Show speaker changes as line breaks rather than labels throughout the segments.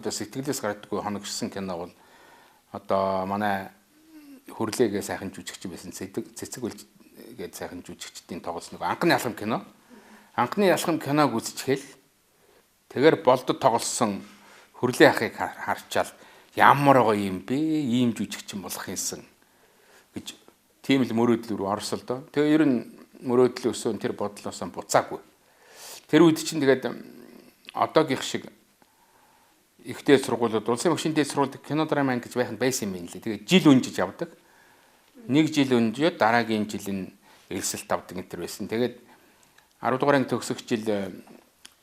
одоо сэтгэлээс гардаг хоногшсон кино бол одоо манай хөрлөөгээ сайхан жүжигч байсан цэцэг үлж гээд сайхан жүжигчдийн тоглос нэг анхны алхам кино. Анхны алхам киног үзчихэл тэгээр болдод тоглосон хөрлөө ахыг харчаал ямар гоё юм бэ? Ийм жүжигчин болох юмсан гэж тийм л мөрөөдөл рүү орсон л доо. Тэгээ ер нь мөрөөдөл өсөн тэр бодлоосоо буцаагүй. Тэр үед чинь тэгээд одоогийнх шиг ихтэй сургуулиуд улсын багшийн дээд сургууль кино драма анги гэж байсан юм лээ. Тэгээд жил үнжиж явдаг. Нэг жил үнжиод дараагийн жил нь элсэлт авдаг энэ байсан. Тэгээд 10 дугаар анги төгсөх жил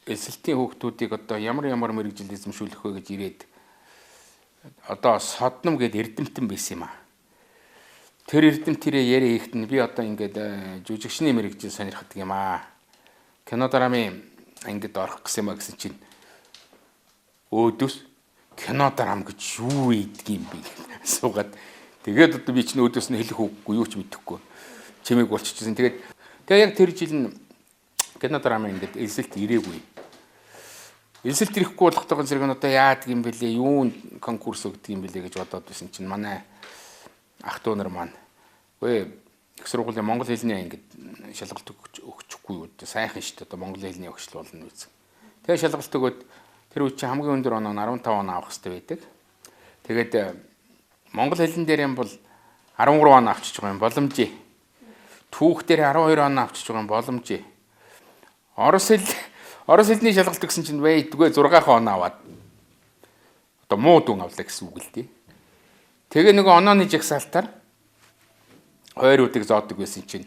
элсэлтийн хүүхдүүдийг одоо ямар мэрэгжил эзэмшүүлэх вэ гэж ирээд одоо содном гээд эрдэмтэн байсан юм аа. Тэр эрдэмтэрээ яриа хийхэд нь би одоо ингээд жүжигчний мэрэгжил сонирхдаг юм аа. Кино драмын ангид орох гэсэн юм а гэсэн чинь өөдөөс кино драм гэж юу ийдэг юм бэ гэж суугаад тэгээд одоо би чинь өөдөөс нь хэлэх үггүй юу ч мэдэхгүй чимээг болчихсон. Тэгээд яг тэр жил нь кино драмын ангид элсэлт ирээгүй. Элсэлт ирэхгүй болохтойгоо зэрэг нь одоо яадаг юм бэлээ, юунд конкурс өгдөг юм бэлээ гэж бодоод байсан чинь манай ах トゥ нар маань үгүй их сургуулийн монгол хэлний ангид шалгалт өгчихгүй юу сайхан шүү дээ одоо монгол хэлний өгшил болно үз. Тэгээ шалгалт өгөөд тэр үе чинь хамгийн өндөр оноо нь 15 оноо авах хэрэгтэй байдаг. Тэгээд монгол хэлэн дээр юм бол 13 оноо авчиж байгаа юм боломжтой. Түүх дээр 12 оноо авчиж байгаа юм боломжтой. Орос хэлний шалгалт өгсөн чинь дгүй 6 оноо аваад одоо муу дүн авлаа гэсэн үг л дээ. Тэгээ нэг онооны жагсаалтаар хойруудыг зоодог байсан чинь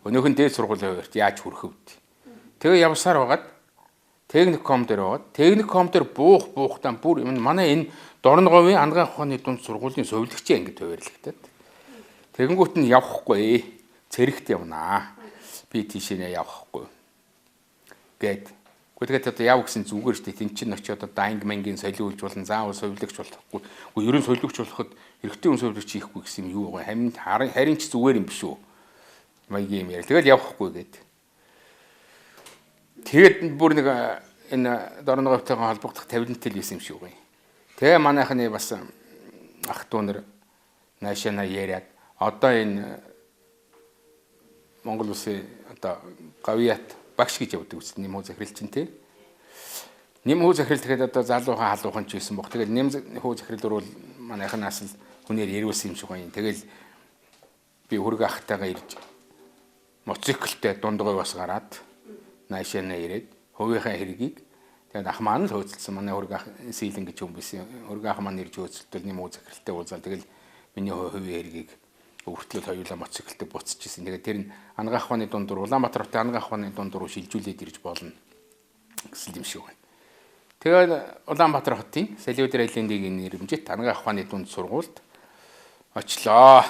өнөөх нь дээд сургуулийн хувьд яаж хүрэх вэ? Тэгээ явсаар байгаад техником дээр байгаад техником дээр буухтаа бүр манай энэ Дорноговын ангаан ухааны дунд сургуулийн совилогчийн ангид хувирлагдаад тэгэнгүүт нь явахгүй цэрэгт явнаа. Би тийшээ явахгүй. Гэт тэгээд одоо яв гэсэн зүгээр шүү дээ. Тэн чинь очиод одоо анги мангийн солиулж болон заавал совилогч болохгүй. Уу ерөн солиулж болоход эрэгтэй хүн совилогч хийхгүй гэсэн юм юу байгаа. Харин ч зүгээр юм биш үү? Маягийн юм яа. Тэгэл явахгүй гээд. Тэгээд бүр нэг энэ Дорноговтойгоо холбогдох тавилантай л байсан юм шиг байна. Тэгээ манайхны бас ах トゥ нар наашаана яриад одоо энэ Монгол улсын одоо гавьяат багш гэж явдаг үст нэм хүү захирал чинь тий. Нэм хүү захирал тэгэхээр одоо залуухан халуухан ч байсан бох. Тэгээд нэм хүү захирал бол манайхнаас л хүнээр яриулсан юм шиг байна. Тэгэл би хөргө ахтайгаа ирж моциклтэй дундгой бас гараад наашаана ирээд хувийнхаа хэргийг тэгээд ах маань л хөөцөлсөн. Манай хөргө ах сийлэн гэж юм байсан. Хөргө ах маань ирж хөөцөлтөл нэм хүү захиралтай уулзаад тэгэл миний хувийн хэргийг өртлөл хоёулаа моциклтэй буцчихсэн. Тэгээд тэр нь ангаах ухааны дундуур Улаанбаатар хотын ангаах ухааны дундуур шилжүүлээд ирж болно гэсэн юм шиг байна. Тэгээд Улаанбаатар хотын Солиодор айлын нэрмжит ангаах ухааны дунд сургуульд очлоо.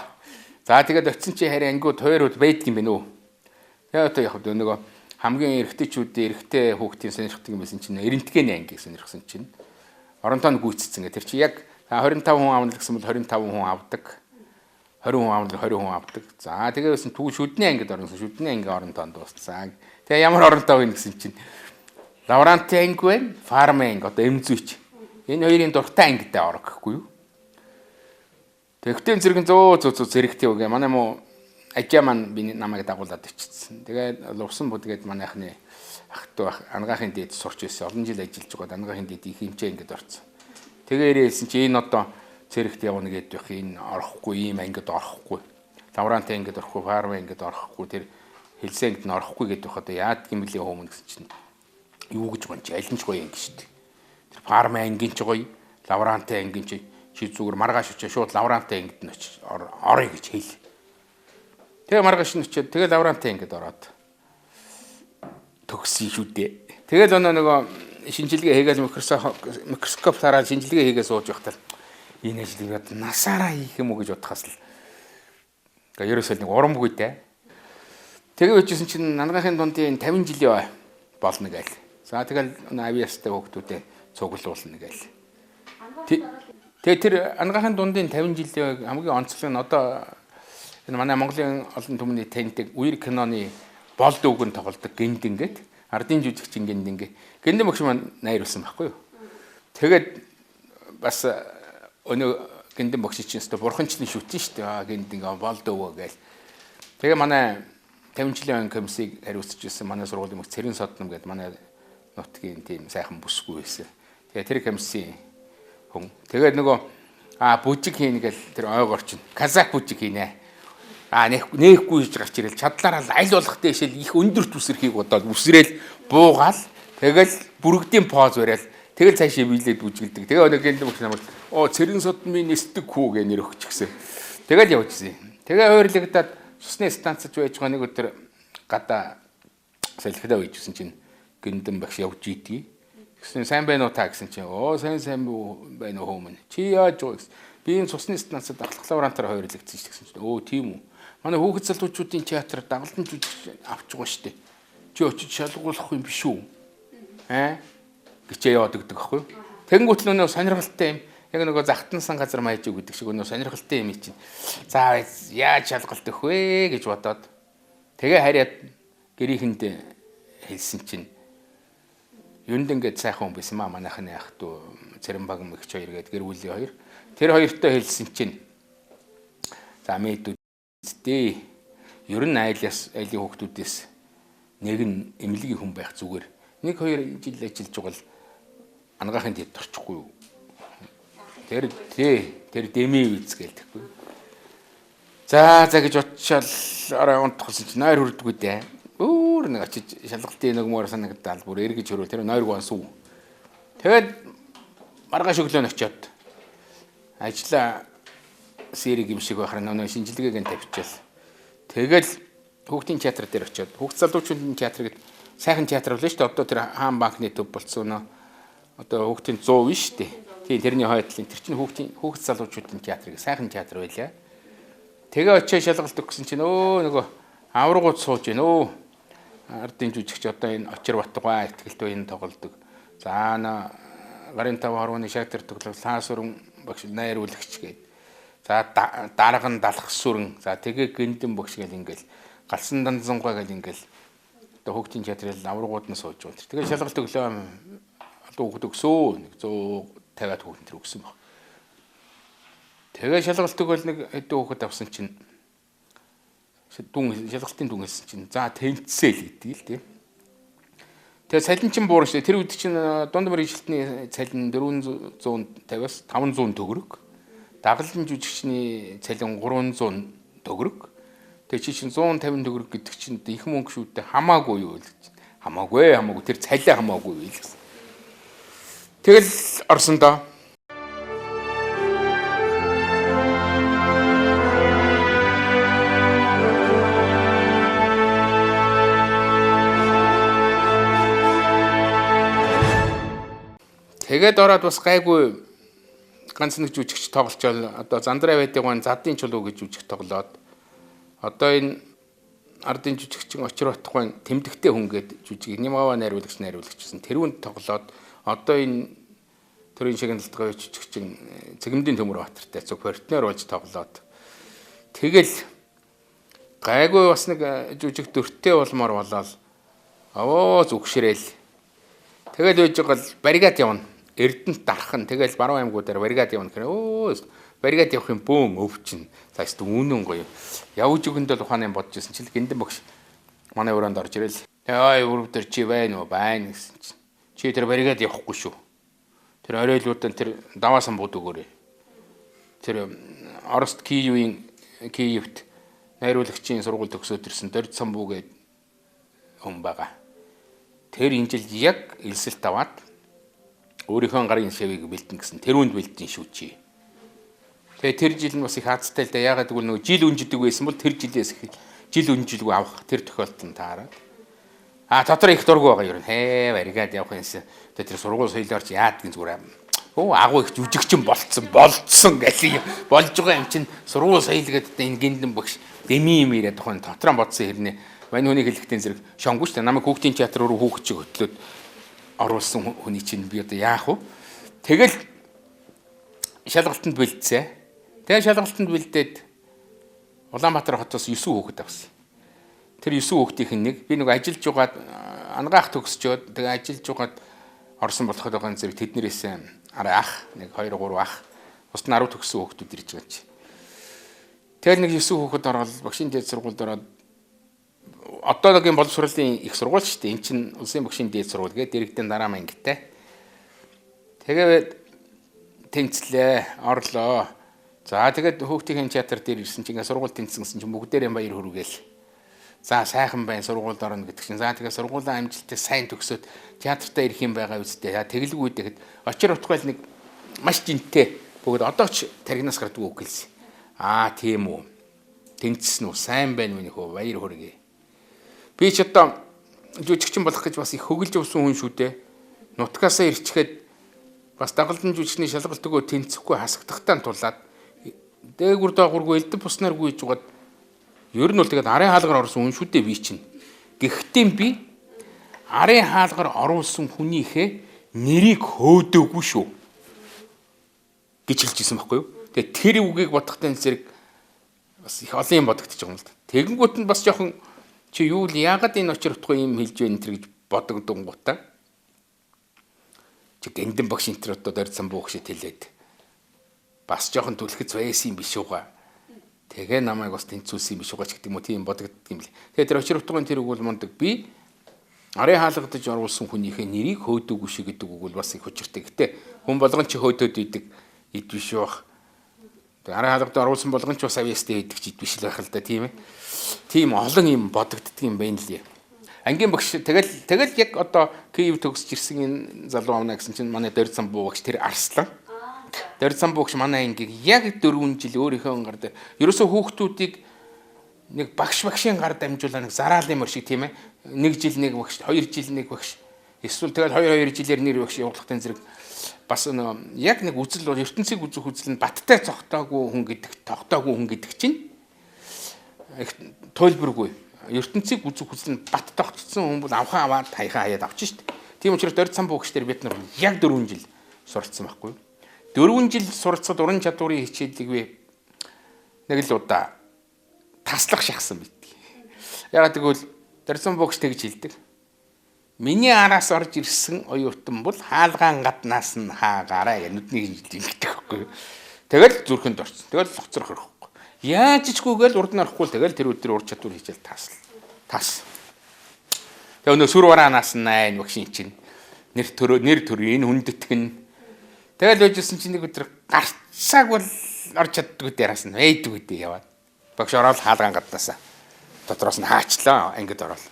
За тэгээд очисон чи харин ангиуд хоёрууд байдаг юм байна уу? Тэгээд одоо яг нөгөө хамгийн эрэгтэйчүүдийн эрэгтэй хүүхдийн сонирхдаг юм байсан чинь эрентгээний анги сонирхсан чинь оронтоо гүйцэцсэн. Тэр чи яг 25 хүн авна гэсэн бол 25 хүн авдаг. 20 хүн авдаг 20 хүн авдаг. За тэгээ байсан түүх шүдний ангид орсон. Шүдний анги оронтоонд дууссан. Тэгээ ямар оронтоо вэ гэсэн чинь лаборантын анги байна, фармын анги одоо эмзүүч. Энэ хоёрын дуртай ангидаа орох гэхгүй юу? Тэгтэн зэрэг зөө зэрэгтэй үгээ. Манай муу ажаа маань би намайг дагуулад очсон. Тэгээд лувсан бүдгээд манайхны ах トゥ ангаахын дээд сурч байсан. Олон жил ажиллаж байгаа ангаахын дээд их хэмжээ ангид орсон. Тэгээ ирээсэн чи энэ одоо цэрэгт явна гэдэг энэ орохгүй ийм ангид орохгүй. Лаврантын ангид орохгүй, фармын ангид орохгүй, тэр хэлсэн ангид нь орохгүй гэдэг одоо яадаг юм бэлээ хүмүүс гэсэн чинь юу гэж гонч аль нь ч гоё анги шүү дээ. Тэр фармын ангийн ч гоё, лаврантын ангийн чи зүгээр маргааш очиж шууд лаврантын ангид нь очиж орё гэж хэл. Тэгээ маргааш нь очиж тэгээ лаврантын ангид ороод төгсөн шүү дээ. Тэгэл нөгөө шинжилгээ хийгээл микроскоп тараад шинжилгээ хийгээ сууж байхдаа энэ ажлыг насаараа хийх юм уу гэж бодхоос л ерөөсөө нэг урамгүйтэй. Тэгээ өчсөн чинь ангаахын дундын 50 жилийн болно гээл. За тэгэл авиастай хүүхдүүдэд цуглуулна гээл. Тэгээ тэр ангаахын дундын 50 жилийн хамгийн онцлог нь одоо энэ манай Монголын олон түмний таньдаг үер киноны болд үгэн тоглодог гиндин гээд ардын жүжигчин гиндин гэ. Гиндин багш маань найруулсан байхгүй юу? Тэгээд бас өнөө гиндэн багш чинь өстө бурханчлан шүтэн шүү дээ. Гинд ингээ болдоо гээл. Тэгээ манай 50 жилийн комиссийг хариуцж ирсэн манай сургуулийн мөх Цэрэн Содном гэдэг манай нутгийн тийм сайхан бүсгүй байсан. Тэгээ тэр комиссийн хүн. Тэгээд нөгөө бүжиг хийн гэл тэр ойг орчин. Казак бүжиг хийнэ. Нээхгүй хийж гарч ирэл чадлаараа аль болох дэшэл их өндөр түсэрхийг бодоод үсрээл буугаал тэгэл бүрэгдийн поз бариал тэгэл цаашаа биелээд бүжгэлдэг. Тэгээ өнөө гэнэ бүх намайг Цэрэн Содмын нэстэг хүү гэ нэр өгчихсэн. Тэгэл явжсэн. Тэгээ хойрлогдоод цусны станцч байж байгаа нэг өдөр гадаа салхилаа үйжсэн чинь гиндэн багш явж ийдий. Гэсэн сайн байна уу та гэсэн чинь сайн байна уу хөөмөн. Чи яаж вэ гэсэн. Би энэ цусны станцад ахлах лаборантаар хойрлогдсон ч гэсэн чинь тийм үү. Манай хүүхэд залуучуудын театрт дагалдан жүжиг авч байгаа шүү дээ. Чи очиж шалгуулах юм биш үү? Гिचээ яваад өгдөг аахгүй юу? Тэнгүүт л өнөө сонирхолтой юм. Яг нөгөө захтансан газар маяж үг гэдэг шиг өнөө сонирхолтой юм чинь. За яаж шалгалт өгөх вэ гэж бодоод тэгээ хараад гэрийнхэнд хэлсэн чинь юунд ингээд сайхан хүн байсан маа манайхны ах トゥ Цэрэн Багам их хоёр гээд гэр бүлийн хоёр. Тэр хоёртой хэлсэн чинь за мэдүүд дээ. Ер нь айлын хүүхдүүдээс нэг нь эмнэлгийн хүн байх зүгээр. 1-2 жил ажиллаж байгаа л ангаахын дэд орчихгүй юу. Тэр дэмий үз гэлтэхгүй. За гэж очичаал арай унтахсан чинь нойр хүрдэггүй дээ. Өөр нэг очиж шалгалтын нөгмөр санагдал бүр эргэж хөрөөл тэр нойр гонсуу. Тэгээд маргааш өглөө очиод ажлаа сэрэг юм шиг байхаар нөө шинжилгээг нь тавьчихвал. Тэгэл хүүхдийн театр дээр очиод хүүхд залуучуудын театр гэдэг сайхан театр болно шүү дээ. Одоо тэр хаан банкны төв болцсон нөө. Одоо хүүхдийн 100 биш шүү дээ. Тийм тэрний хойдлын тэр чинь хүүхд залуучуудын театр гэх сайхан театр байлаа. Тэгээ очиж шалгалт өгсөн чинь нөгөө аврагууд сууж гинөө. Ардын жүжигч одоо энэ Очир Батугай ихтгэлт үеийн тоглодог. За гарын 5 хорвооны шагтар тоглох Лаасүрэн багш найруулагч гээд. За дарга нь Далах сүрэн. За тэгээ гиндэн багш гэл ингээл галсан данзангаа гэл ингээл одоо хүүхдийн театрын аврагууд нь сууж байна. Тэгээ шалгалт өглөө олон хүүхд өгсөө 150-аад хүүхэд төр өгсөн баг. Тэгээ шалгалт өгөл нэг хэдэн хүүхэд авсан чинь шалгалтын дүн хэлсэн чинь за тэнцсэй л гэдэг л тийм. Тэгээ цалин чинь буурна шүү дээ. Тэр үед чинь дунд мөр ижилтний цалин 450-аас 500 төгрөг. Дагалан жүжигчний цалин 300 төгрөг. Тэгээ чи чинь 150 төгрөг гэдэг чинь их мөнгө шүү дээ. Хамаагүй юу гэж. Хамаагүй. Тэр цалин хамаагүй юу гэсэн. Тэгэл орсон доо. Тэгээд ороод бас гайгүй ганц нэг жүжигч тоглолцол одоо Зандраа байдаг гон Задын чулуу гэж жүжиг тоглоод одоо энэ ардын жүжигчин Очир Батугай тэмдэгтэй хүн гээд жүжиг Нимава найруулагч гэсэн тэрүүнд тоглоод одоо энэ төрийн шагналтай жүжигчин Цэгмдийн Төмөр Батартай зөв партнер болж тоглоод тэгэл гайгүй бас нэг жүжиг дөрттэй болмоор болоод зүгшрээл тэгэл үйж байгаа л баригад явна. Эрдэнэт дархан тэгэл баруун аймагуудаар баригад явна гэхээр баригад явах юм бөөн өвчин. Цааш үнэн гоё. Явж өгөндөл ухааны бодож ирсэн чинь гиндэн багш манай өрөөнд орж ирэл. Өрөвдөр чи байна уу? Байна гэсэн чинь. Чи тэр баригад явахгүй шүү. Тэр оройлуудад тэр даваасан бууд өгөөрэй. Тэр Орост Киевт найруулагчийн сургууль төгсөөд ирсэн Дорд Самбуу гээд хүн байгаа. Тэр энэ жил яг элсэлт аваад өөрийнхөө гарын шавыг бэлдэн гэсэн тэрүүнд бэлдэн шүү чи. Тэгээ тэр жил нь бас их хацтай л да ягаад гэвэл нөгөө жил үнжидэг байсан бол тэр жилээс их жил үнжилгүй авах тэр тохиолдолд таараад. Дотор их дургу байгаа юм. Баригад явах юмсан. Тэр сургууль соёлоор чи яадгийн зүгээр. Агуу их жүжигчин болцсон гэх юм. Болж байгаа юм чинь сургууль соёл гэдэг энэ гиндэн багш дэми юм ирээд тухайн дотроо бодсон хэрнээ. Мань хүний хэлэхтэн зэрэг шонггүй шүү дээ. Намайг хүүхдийн театр руу хүүхэд чиг хөтлөөд оруулсан хүний чинь би одоо яах вэ? Тэгэл шалгалтанд бэлдсэн. Тэгээ шалгалтанд бэлдээд Улаанбаатар хотоос 9 хүүхэд авсан. Тэр 9 хүүхдийн нэг би нэг ажиллаж байгаад ангаах төгсчөөд тэгээ ажиллаж байгаад орсон болох байгаа зэрэг тэднэрээс арай ах, нэг 2 3 ах. Бус нь 10 төгссөн хүүхдүүд ирж байгаа чи. Тэгэл нэг 9 хүүхэд ороод багшийн дээд сургуульд ороод одоогийн боловсролын их сургууль шүү дээ. Эн чинь улсын багшийн дээд сургууль гэдэг дэрэгдэн дараа мангитай. Тэгээд тэнцлээ, орлоо. За тэгээд хүүхдийн театр дээр ирсэн чинь сургууль тэнцсэн чинь бүгдээрээ баяр хүргээл. За сайхан байн сургуульд орно гэдэг чинь. За тэгээд сургуулийн амжилттай сайн төгсөөд театртаа ирэх юм байгаа үстэй. Тэглгүй тэгэхэд очир утгаал нэг маш жинтэй бүгд одоо ч таригнаас гардгүй үг хэлсэн. Тийм үү. Тэнцсэн үү? Сайн байна миний хөө баяр хүргэе. Би ч одоо жүжигчин болох гэж бас их хөглж явсан хүн шүү дээ. Нутгаасаа ирчихэд бас дагалдан жүжигчний шалгалт өгөө тэнцэхгүй хасагдахтаа тулаад дээгүр доогургүй элдв буснаар гүйж угаад ер нь бол тэгээд арын хаалгаар орсон хүн шүү дээ би чинь. Гэхдээ би арын хаалгаар оруулсан хүнийхээ нэрийг хөөдөөгүй шүү гэж хэлчихсэн байхгүй юу? Тэгээд тэр үгийг бодохтой зэрэг бас их олон юм бодогдож байгаа юм л да. Тэгэнгүүт нь бас жоохон чи юу л яагаад энэ очир утгагүй юм хэлж байна энэ гэж бодогдонгуудаа. Чи гэнтэн багш энэ төр одоо дөрцөн буух шиг хэлээд бас жоохон түлхэц байсан юм биш угаа. Тэгээ намайг бас тэнцүүлсэн юм биш угаа ч гэдэг юм уу тийм бодогддог юм л. Тэгээ тэр очир утгын тэр үг бол мундаг би арын хаалгадаж оруулсан хүнийхээ нэрийг хөөдөөгүй шиг гэдэг үг бол бас их хүчтэй. Гэтэ хүн болгон чи хөөдөөд идэг ид биш байх. Арын хаалгад оруулсан болгон ч бас авьяастай идэг ч ид биш л байх л да тийм ээ. Тийм олон юм бодогддог юм байна лээ. Ангийн багш тэгэл яг одоо Киев төгсөж ирсэн энэ залуу амна гэсэн чинь манай Дорцсон буугч тэр Арслан. Дорцсон буугч манай ангийг яг 4 жил өөрийнхөө гар дээр ерөөсөө хүүхдүүдийг нэг багшийн гар дамжуулаа нэг зараалын мөр шиг тийм ээ. 1 жил нэг багш, 2 жил нэг багш. Эсвэл тэгэл 2 жилээр нэр багш явуулахтын зэрэг бас яг нэг үзэл бол ертөнцийг үзэх үзэл нь баттай цогтоогүй хүн гэдэг, тогтоогүй хүн гэдэг чинь их тойлборгүй. ертөнцийг үзэх хүсэл нь бат тогтцсон хүн бол авхан аваад тайхан хаяад авчих шүү дээ. Тийм учраас Дорцсон буугч дээр бид нар яг 4 жил суралцсан байхгүй юу? 4 жил суралцаад уран чадварын хичээлийг би нэг л удаа таслах шахсан бидгийг. Ягаад гэвэл Дорцсон буугч тэгж хэлдэг. Миний араас орж ирсэн оюутан бол хаалгаан гаднаас нь хаагаарай гэж нүдний хэлдэг байхгүй юу? Тэгэл зүрхэнд орсон. Тэгэл лоцрох хэрэггүй. Яаж ч гүгээл урд нь орохгүй тэгэл тэр өдөр ур чадвар хичээл тас. Тэгээ өнөө сүр вараанаас нь айн багшин чинь нэр төрийн хүндэтгэн. Тэгэл байжсэн чинь нэг өдөр гарцааг бол орж чаддгүй дээраас нь вэйдгүй дээ яваад. Багш ороод хаалгаан гаднаасаа дотроос нь хаачлаа ангид ороод.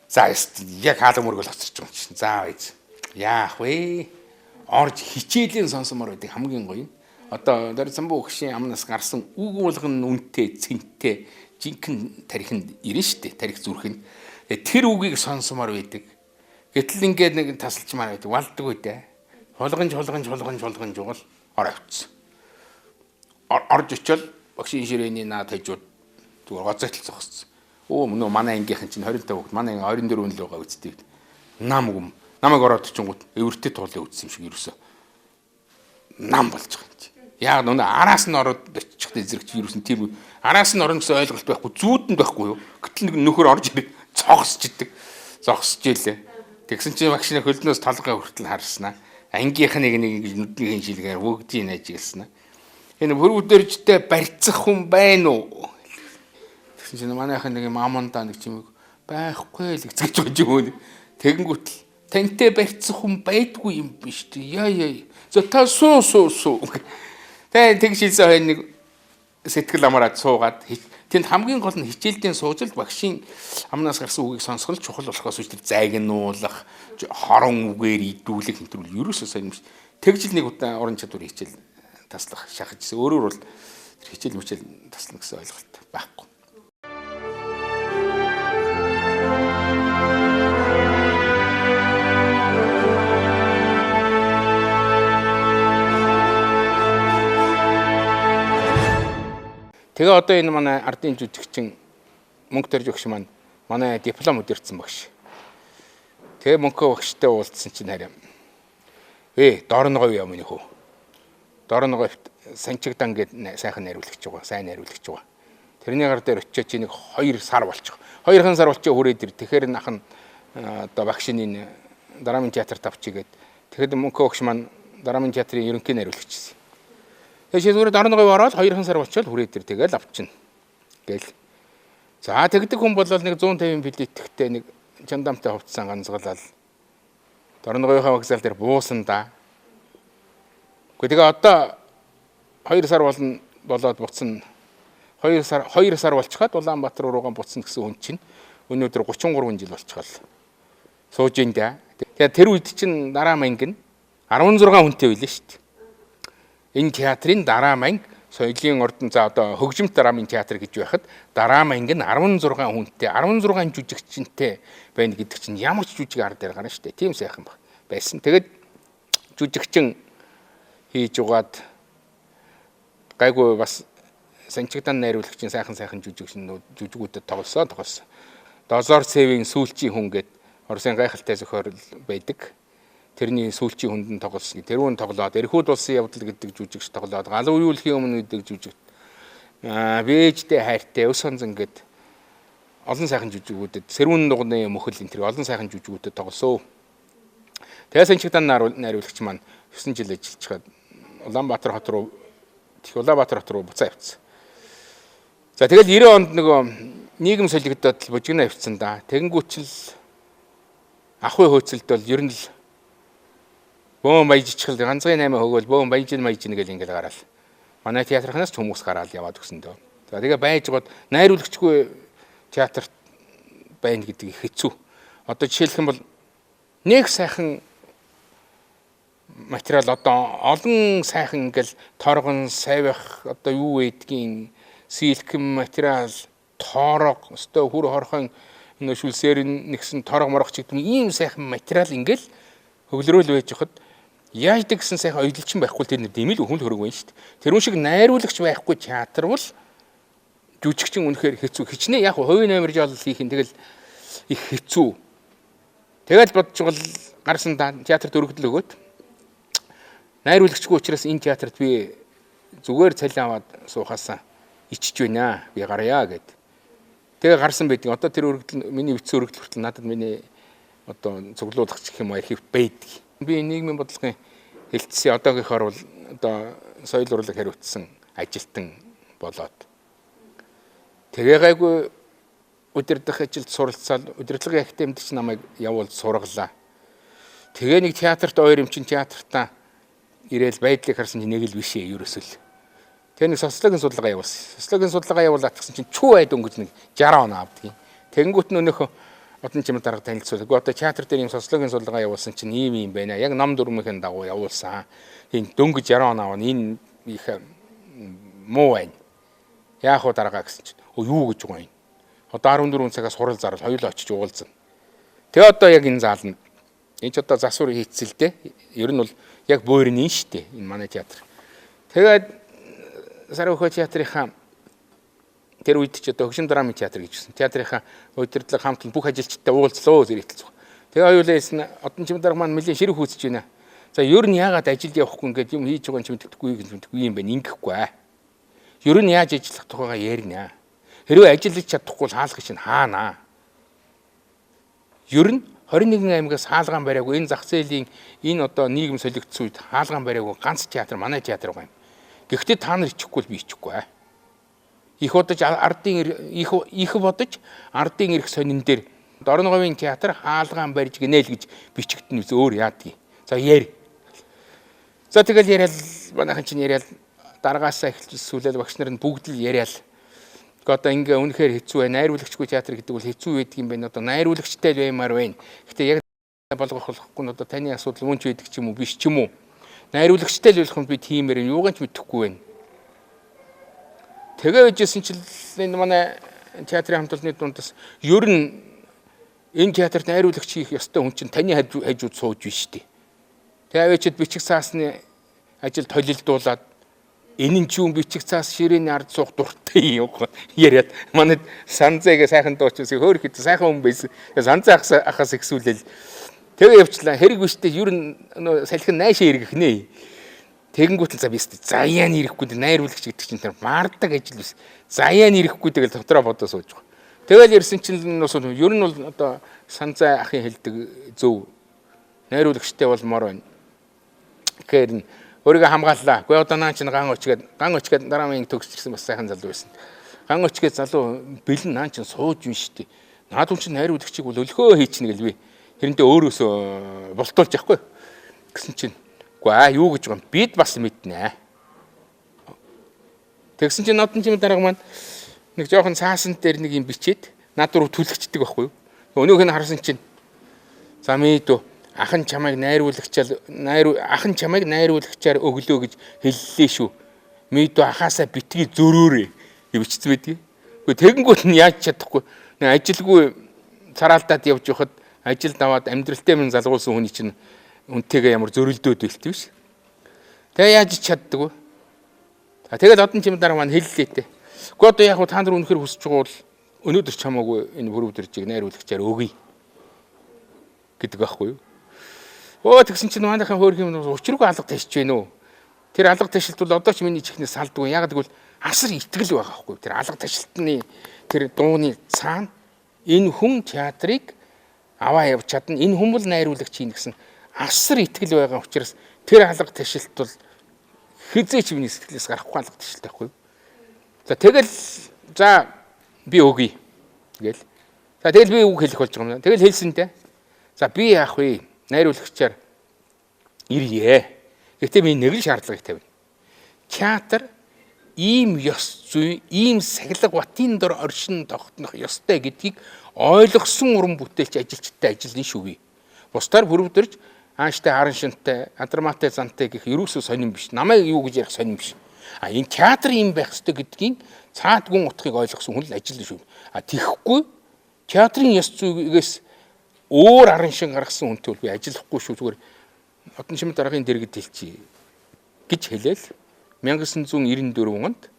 За яг хаалга мөргөл хоцорч байгаа юм чинь. За байж. Яах вэ? Орж хичээлийн сонсомоор байдаг хамгийн гоё. Одоо Дорцсон буугчийн амнаас гарсан үг болгон үнэтэй, цэнтэй, жинхэнэ тарихынд ирнэ штэ, тарих зүрхэнд. Тэр үгийг сонсомоор байдаг. Гэтэл ингээд нэг тасалчмаар байдаг. Валдаггүй дээ. Хулганж жугал ороо авчихсан. Орж очил багшийн ширээний наад хажууд зүгээр гоцойтол зогссон. Нөө манай ангийнхан чинь 25 хүүхэд, манай 24 л байгаа үсттэй. Намайг ороод очингууд эвэртэй туулаа үтсэн юм шиг ерөөсөө нам болж байгаа юм чи. Яг нөө араас нь ороод очихтай зэрэгч ерөөсөн тийм араас нь орно гэсэн ойлголт байхгүй, зүүдэнд байхгүй юу? Гэтэл нэг нөхөр орж ирээд зогсож илээ. Тэгсэн чинь багшны хөлнөөс толгой хүртэл харснаа. Ангийнхныг нэг нүдний шилгээр бүгдийг нэж гэлсэн. Энэ хөрвүүдэржтэй барьцах хүн байна уу? Тэгсэн чинь манайхан нэг мамонда нэг чимэг байхгүй л гэж гэж өгөө. Тэгэнгүүт л тантай барьцах хүн байдгүй юм биш үү? Яа. За та суу. Тэгж хэлсэн хойно нэг сэтгэл амараад суугаад тэнд хамгийн гол нь хичээлдээ суужилт багшийн амнаас гарсан үгийг сонсох нь чухал болохоос үл тэр загнуулах, хорон үгээр идүүлэх энэ төр ерөөсөө сайн юм шиг. Тэгж л нэг удаа уран чадварын хичээл таслах шахажсэн. Өөрөөр бол тэр хичээл таслах гэсэн ойлголт байхгүй. Тэгээ одоо энэ манай ардын жүжигчин мөнгө төрж өгч маань манай диплом өдөрцөн багш. Тэгээ мөнгө багштай уулзсан чинь харин дорногов яа миний хөө. Дорногов санчигдан гээд сайхан найруулагч байгаа, сайн найруулагч байгаа. Тэрний гар дээр очиж чи нэг 2 сар болчих. 2 сар болчих хүрээд ир. Тэгэхээр нах нь одоо багшийн дараамын театрт авчигээд тэгэхэд мөнгө багш маань Драмын театрын ерөнхий найруулагч гэсэн. Тэгээд зүгээр Дорноговь ороод 2 сар болчихвол хүрээ дээр тэгэл авчихна. Гээл. За тэгдэг хүн бол нэг 150 билетгэхтэй нэг чандамтай хувцсан ганцгалал Дорноговийнхаа вокзал дээр буусан да. Гэхдээ тэгээ одоо 2 сар болоод буцсан 2 сар болчиход Улаанбаатар руугаа буцсан гэсэн хүн чинь өнөөдөр 33 жил болчихвол сууж ин да. Тэгээд тэр үед чинь дараа манг нь 16 хүнтэй байлаа шүү дээ. Энэ театрын дараа манг соёлын ордон за одоо хөгжимт драмын театр гэж байхад дараа манг нь 16 хүнтэй 16 жүжигчинтэй байна гэдэг чинь ямар ч жүжиг ард дээр гарна шүү дээ. Тийм сайхан байсан. Тэгээд жүжигчин хийж угаад гайгүй бас санчигдан найруулагчийн сайхан жүжигүүдэд тоглосон. Дозор Севийн сүүлчийн хүн гээд Оросын гайхалтай зохиол байдаг. Тэрний сүүлчийн хүнд нь тоглосон. Тэрүүн тоглоод Эрхүүд улсын явдал гэдэг жүжигч тоглоод Галуу юулхийн өмнө гэдэг жүжигт Бээжтэй хайртай Өс хонзон гээд олон сайхан жүжигүүдэд Сэрүүн дугны мөхөл энэ олон сайхан жүжигүүдэд тоглосон. Тэгээ санчигдан найруулагч маань 9 жил ажиллаж чад Улаанбаатар хот руу буцаа явцсан. За тэгэл 90 онд нөгөө нийгэм солигдоод бужигна явцсан да. Тэгэнгүүт л ахуй хөөцөлд бол ер нь л бөөн баяжчихл ганцхан 8 хөгөөл бөөн баяжин гэл ингээл гараал. Манай театрынхаас ч хүмүүс гараал яваад өгсөн дөө. За тэгээ байж гоод найруулагчгүй театрт байна гэдэг их хэцүү. Одоо жишээлх юм бол нэг сайхан материал одоо олон сайхан ингээл торгон савих одоо юу байдгийн силкэн материал тоорог өстой хүр хорхон шүлсээр нэгсэн торог морох ч гэдэг ийм сайхан материал ингээл хөглөрөөл байж хад яадаг гэсэн сайхан ойлчин байхгүй тэр нэг дэмэл хүн хөрөг байна шүү дээ. Тэрүүн шиг найруулагч байхгүй театр бол жүжигчин үнэхээр хэцүү. Хичнээн яг хувийн номер жол хийх нь тэгэл их хэцүү. Тэгэл бодчихвол гарсан театрт өргөдөл өгөөд найруулагчгүй учраас энэ театрт би зүгээр цалин аваад суухаасаа ичж байна. Би гарьяа гэд. Тэгээ гарсан байдгийг одоо тэр өргөдөл миний бичсэн өргөдөл хүртэл надад миний одоо цуглуулгач гэх юм архив байдаг. Би нийгмийн бодлогын хэлтсийн одоогийнхоор бол одоо соёл урлаг хариуцсан ажилтан болоод тэгээ гайгүй удирдах ажилд суралцаад удирдлагын академид ч намайг явуулж сургалаа. Тэгээ нэг театрт ойр юм чин театртаа ирээл байдлыг харсан чинь нэг л биш ээ ерөөсөл. Тэгээ нэг социологийн судалгаа явуулсан. Социологийн судалгаа явуулаад гэсэн чинь чүү айд өнгөж нэг 60 он авдгийг. Тэнгүүт нөнөөхөө одон чимэл дарга танилцуулдаг. Одоо театр дээр юм социологийн судалгаа явуулсан чинь ийм байна. Яг ном дүрмийн дагуу явуулсан. Энэ дөнгөж 60 он авна. Энэ их муу байна. Яах вэ дарга гэсэн чинь юу гэж байгаа юм. Одоо 14 цагаас хурал зарал хоёулаа очиж уулзсан. Тэгээ одоо яг энэ заална. Энд ч одоо засвар хийцэлтэй. Ер нь бол яг буурны шүү дээ. Энэ манай театр. Тэгээд Сарвхой театрынхаа тэр үед ч одоо хөгжим драмын театр гэж хэлсэн. Театрынхаа удирдлага хамтлан бүх ажилчтай уулзлоо зэрэгтэл. Тэгээ хоёулаа одон чимэл дарга маань нэлийн ширэг хүйсэж байна. За ер нь яагаад ажилд явахгүй ингээд юм хийж байгаа юм чимэлдэхгүй гэж мэдхгүй юм байна. Ингэхгүй аа. Ер нь яаж ажиллах тухайгаа ярина. Хэрвээ ажиллаж чадахгүй хаалга чинь хаана. Ер нь 21 аймагаас хаалгаан бариагүй энэ зах зээлийн энэ одоо нийгэм солигдсон үед хаалгаан бариагүй ганц театр манай театр байгаа юм. Гэхдээ та нар ичихгүй л би ичихгүй аа. Их бодож ардын эрх сонин дээр Дорноговийн театр хаалгаан барьж гинэл гэж бичигдэн үз өөр яадгийг. За яар. За тэгэл яриад манайхан чинь яриад дараагаасаа эхэлж сүлээл багш нар нь бүгд л яриад. Одоо ингээ үнэхээр хэцүү байна. Найруулагчгүй театр гэдэг бол хэцүү байдаг юм байна. Одоо найруулагчтай л баймаар байна. Гэтэ яг болгох болохгүй нь одоо таны асуудал мөн ч байдаг ч юм уу биш ч юм уу. Найруулагчтай л болох нь би тиймэр юугаар ч мэдэхгүй байна. Тэгээ үжсэн чинь энэ манай театрын хамтлагны дундаас ер нь энэ театрт найруулагч хийх ёстой хүн чинь таны хажууд сууж биш үү. Тэгээ авчид бичиг цаасны ажилд холилдуулаад энэ нь ч юм бичиг цаас ширээний ард суух дуртай юм яриад манай санзайгаа сайхан дуучаас хөөр хэд сайхан хүн байсан. Санзай ахаас ихсүүлэл тэгээ явчлаа. Хэрэг биштэй ер нь салхин найшаа иргэх нэ. Тэгэнгүүт л за биш. Заяан ирэхгүй найруулагч гэдэг чинь тэр маардаг ажил биш. Заяан ирэхгүй тэгэл дотроо бодоо сууж байгаа. Тэгэл ярьсан чинь ер нь бол одоо санзай ахын хэлдэг зөв найруулагчтай болмоор байна. Тэгэхээр өөрийгөө хамгааллаа. Гэхдээ одоо наа чинь ган очгээд дараагийн төгсчихсэн бас сайхан залуу байсан. Ган очгээд залуу бэлэн наа чинь сууж юм шүү дээ. Наад хүн чинь найруулагчийг бол өлхөө хийчихнэ гэл би. Тэрнтэй өөрөөсөө болтуулж яахгүй. Гэсэн чинь үгүй юу гэж байгаа юм. Бид бас мэднэ. Тэгсэн чинь нотон чим дарга маань нэг жоохон цаасан дээр нэг юм бичээд над руу түлхчихдэг байхгүй юу. Өнөөх нь харсан чинь за мэдүү ахын чамайг найруулагчаар өглөө гэж хэллээ шүү. Мэдүү ахаасаа битгий зөрөөрэй гэж бичсэн байдгийг. Гэхдээ тэгэнгүүт нь яаж чадахгүй. Ажилгүй цараалтаад явж явахад ажил даваад амьдралтай минь залгуулсан хүний чинь үнтэйгээ ямар зөрөлдөөд байлт биш. Тэгээ яаж чаддаг вэ? Тэгээд одон чим дараа маань хэллээ те. Гэхдээ одоо яг та нар үнэхээр хүсэж байгаа бол өнөөдөр чамаагүй энэ бүр өдөржиг найруулагчаар өгье гэдэг байхгүй юу? Тэгсэн чинь манайхан хөөрх юм учиргүй алга ташиж байна уу? Тэр алга ташилт бол одоо ч миний чихнээс салдгүй. Яг гэвэл асар итгэл байгаа байхгүй юу? Тэр алга ташилтны тэр дууны цаана энэ хүн театрыг аваа явж чадна. Энэ хүн бол найруулагч юм гэсэн асар итгэл байгаа учраас тэр алга ташилт бол хизээч миний сэтгэлээс гарахгүй алга ташилт байхгүй юу? За тэгэл за би өгье тэгэл. За тэгэл би үг хэлэх болж байгаа юм. Тэгэл хэлсэнтэй. За би яах вэ? Найруулагчаар ирье. Гэхдээ би нэг л шаардлагыг тавина. Театр ийм ёс зүй, ийм сахилга батын дор оршин тогтнох ёстой гэдгийг ойлгосон уран бүтээлч ажилчтай ажиллана шүү би. Бусдаар бүрөвдөрж ааштай харан шинтэй, адраматай зантай гэх ерөөсөө сонирн биш. Намайг юу гэж ярих сонирн биш. Энэ театр ийм байх ёстой гэдгийг цаадгүн утгыг ойлгосон хүн л ажиллана шүү. Тэгэхгүй театрын ёс зүйгээс өөр аран шин гаргасан хүнтэй бол би ажиллахгүй шүү. Зүгээр одон чим дараагийн дэргэд хэлчихье гэж хэлээл 1994 онд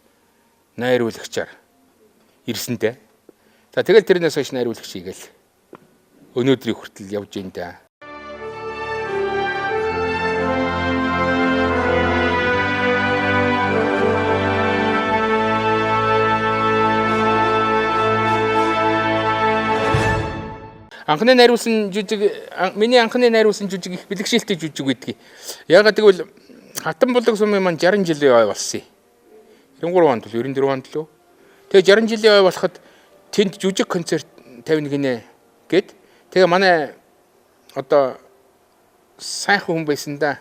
найруулагчаар ирсэндээ. За тэгэл тэрнээс хойш найруулагч хийгээл өнөөдрийг хүртэл явж байна да. Анхны найруулсан жүжиг миний анхны найруулсан жүжиг их бэлгшээлтэй жүжиг гэдгийг. Ягаад гэвэл Хатан булаг сумын маань 60 жилийн ой болсон. 93 онд л 94 онд л. Тэгээ 60 жилийн ой болоход тэнд жүжиг концерт тавина гинэ гэд. Тэгээ манай одоо сайхан хүн байсан да.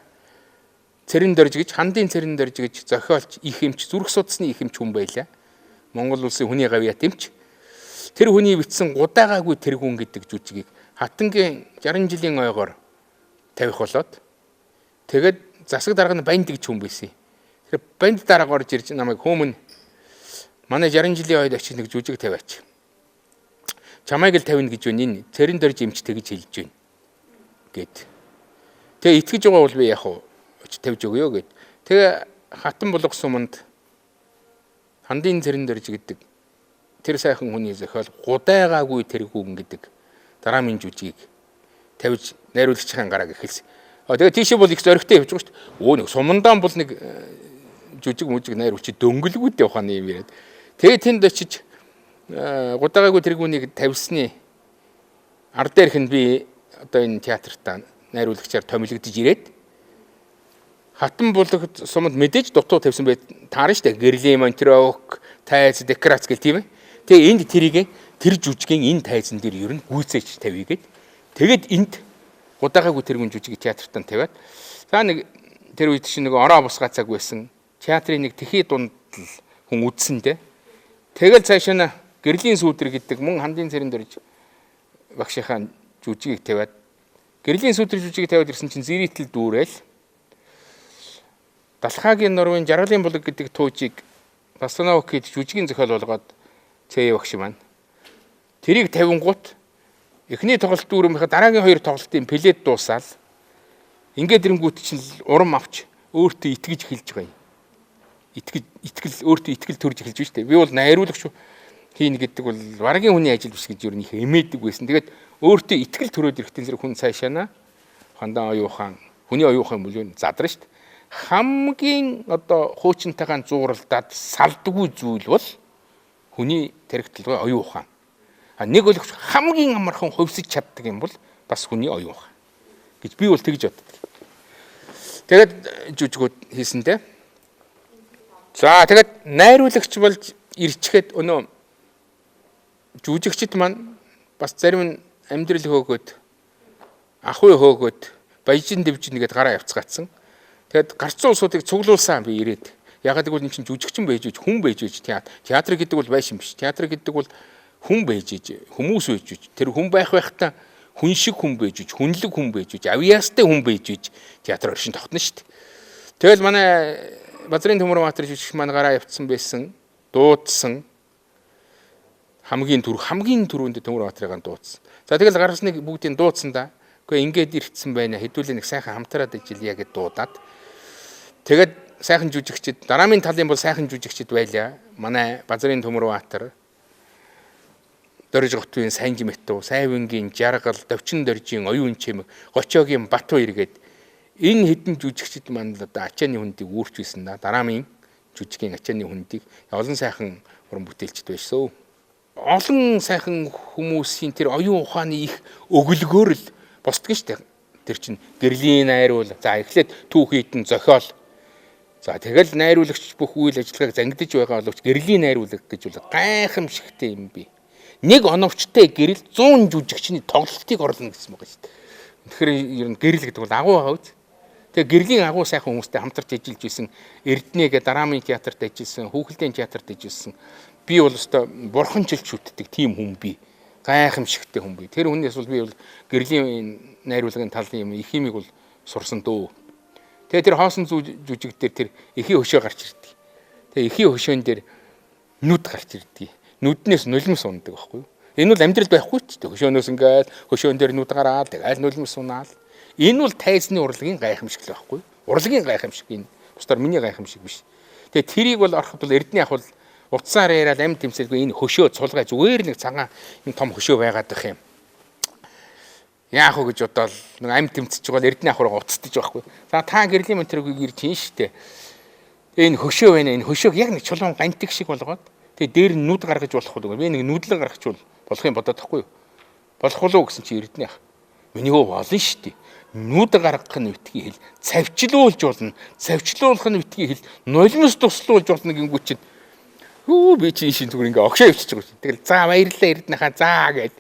Цэрэн дөрж гэж хандын цэрэн дөрж гэж зохиолч их эмч зүрх судасны их эмч хүн байлаа. Монгол улсын хүний гавьяат эмч. Тэр хүний бичсэн гудаагаагүй тэргүүн гэдэг жүжигийг Хатангийн 60 жилийн ойгоор тавих болоод тэгээд засаг дарга нь банд гэж хүн байсан. Тэр банд дарга орж ирж намайг хөмөн манай 60 жилийн ойд очиж нэг жүжиг тавиач. Чамайг л тавина гэж байна. Энэ цэрэн дөрж эмч тэгж хэлж байна гэд. Тэгээ итгэж байгаа бол би яг очиж тавьж өгөө гэд. Тэгээ Хатан булга суманд хандын цэрэн дөрж гэдэг тэр сайхан хүний зохиол гудаагаагүй тэргүүн гэдэг дараамын жүжигийг тавьж найруулагчийн гарааг эхэлсэн. Тэгээ тийшээ бол их зоригтой явж байгаа шүү дээ. Нэг сумандаан бол нэг жүжиг найруулагч дөнгөлгүйд яваханы юм яриад. Тэгээ тэнд очиж гудаагаагүй тэргүүнийг тавьсны ард дээрх нь би одоо энэ театртаа найруулагчаар томилогдож ирээд Хатан булгад суманд мэдээж дутуу тавьсан байт таарна шүү дээ. Гэрлийн монтрок, тайз, декорац гэл тийм ээ. Тэгээ энд тэр жүжигийн энэ тайзан дээр ер нь гүйцээж тавьгээд тэгээд энд гудаагаагүй тэргүүн жүжиг театртаа тавиад за нэг тэр үед чинь нэг ороо бусгаа цаг байсан. Театрын нэг тэхий дунд хүн үдсэндээ тэгэл цаашаа гэрлийн сүүдэр гэдэг мөн хандын цэрэн дөрж багшийнхаа жүжигийг тавиад гэрлийн сүүдэр жүжигийг тавиад ирсэн чинь зэрэтэл дүүрээл Далхаагийн Норвын Жаргалын булаг гэдэг туужийг Пастанок гэж жүжигийн зохиол болгоод Цээ багш маань. Тэрийг 50 гут эхний тоглолт дүүрэмхэ дараагийн хоёр тоглолтын плед дуусаал. Ингээд ирэнгүүт чинь урам авч өөртөө итгэж эхэлж байгаа юм. Итгэл өөртөө итгэл төрж эхэлж байна шүү дээ. Би бол найруулагч хийн гэдэг бол варгийн хүний ажил биш гэж юу нэг эмээдэг байсан. Тэгээд өөртөө итгэл төрөөд ирэхтэн зэрэг хүн цаашаана хандаа оюухан хүний оюухан бүлүүн задрна шүү дээ. Хамгийн одоо хуучинтайгаан зууралдаад салдгүй зүйл бол хүний тархитлогын оюун ухаан. Нэг бол хамгийн амархан хувьсаж чаддаг юм бол бас хүний оюун ухаан гэж би бол тэгж боддог. Тэгээд жүжигүүд хийсэн те. За тэгээд найруулагч болж ирчихэд өнөө жүжигчд маань бас зарим нь амьдрал хөөгөөд ахуй хөөгөөд баяжин дэвжин нэгэд гараа явцгаацсан. Тэгээд гарцсан улсуудыг цуглуулсан би ирээд. Ягаад гэвэл энэ чинь жүжигчин байж иж хүн байж иж театр гэдэг бол байшин биш. Театр гэдэг бол хүн байж иж хүмүүс байж иж тэр хүн байхдаа хүн шиг хүн байж иж хүнлэг хүн байж иж авьяастай хүн байж иж театр оршин тогтно шүү дээ. Тэгэл манай Базарын Төмөрбаатар жүжигч маань гараа явцсан байсан дуудсан хамгийн түрүүнд Төмөрбаатарыг дуудсан. За тэгэл гаргасныг бүгдийг дуудсан да. Гэхдээ ингээд ирцсэн байна. Хэдүүлээ нэг сайхан хамтраад ижилъя гэд дуудаад тэгээд сайхан жүжигчд дараамын талын бол сайхан жүжигчд байлаа. Манай Базарын Төмөрбаатар Дорж готын Санжи Мэтүү, Сайвингийн Жаргал, Довчин Доржийн Оюун Чимэг, Гочоогийн Батбаяр гээд энэ хэдэн жүжигчд маань л одоо ачааны хүндийг үүрч байсан да. Дараамын жүжигийн ачааны хүндийг олон сайхан уран бүтээлчд байсан. Олон сайхан хүмүүсийн тэр оюун ухааны их өглөгөөр л босдгоо штэ. Тэр чинь гэрлийн найруул. За эхлээд түүх хийдэн зохиол. За тэгэл найруулагч бүх үйл ажиллагааг зангидж байгаа боловч гэрлийн найруулга гэж бол гайхамшигтай юм би. Нэг оновчтой гэрэл 100 жүжигчний тоглолтыг орлоно гэсэн байгаа шүү дээ. Тэгэхээр ер нь гэрэл гэдэг бол агуу байгаа үз. Тэгээ гэрлийн агуу сайхан хүмүүстэй хамтарч ажиллаж исэн Эрдэнэ гэдэг Дараамын театрт ажилласан, Хүүхэлдэйн театрт ажилласан. Би бол өстой бурханчилж шүтдэг тийм хүн би. Гайхамшигтай хүн би. Тэр хүнээс бол би бол гэрлийн найруулгын талын юм их юмыг бол сурсан дөө. Тэгээ тэр хоосон жүжиг дээр тэр эхийн хөшөө гарч ирдэг. Тэгээ эхийн хөшөөн дээр нүд гарч ирдэг. Нүднээс нулимс ундаг байхгүй юу? Энэ бол амьдрал байхгүй ч тийм хөшөөнөөс ингээд хөшөөн дээр нүд гараад тэгээд нулимс унаал. Энэ бол тайзны урлагийн гайхамшиг л байхгүй юу? Урлагийн гайхамшиг энэ. Бусдаар миний гайхамшиг биш. Тэгээд тэрийг бол ороход бол Эрдэнэ ах бол утсаар яриад амь тэмцэлгүй энэ хөшөө цулгай зүгээр нэг цагаан энэ том хөшөө байгаад байх юм. Яах вэ гэж бодоод нэг амь тэмцэж байгаа Эрдэнэ ах руу уцтаж байхгүй. За та гэрлийн монтрыг ирж хийн штэ. Энэ хөшөө байна. Энэ хөшөөг яг нэг чулуун гантик шиг болгоод тэгээ дээр нь нүд гаргаж болох уу? Би нэг нүдлэг гаргачвал болох юм бодоод тахгүй юу? Болох уу гэсэн чи Эрдэнэ ах. Миний хөө болно шүү дээ. Нүд гаргах нь битгий хэл. Цавчлуулж болно. Цавчлуулах нь битгий хэл. Нулимс туслуулж болно гингүү чинь. Хөө би чинь шин зүгээр ингээ огшоо явчихж байгаа шүү. Тэгэл за баярлалаа Эрдэнэ хаа заа гэд.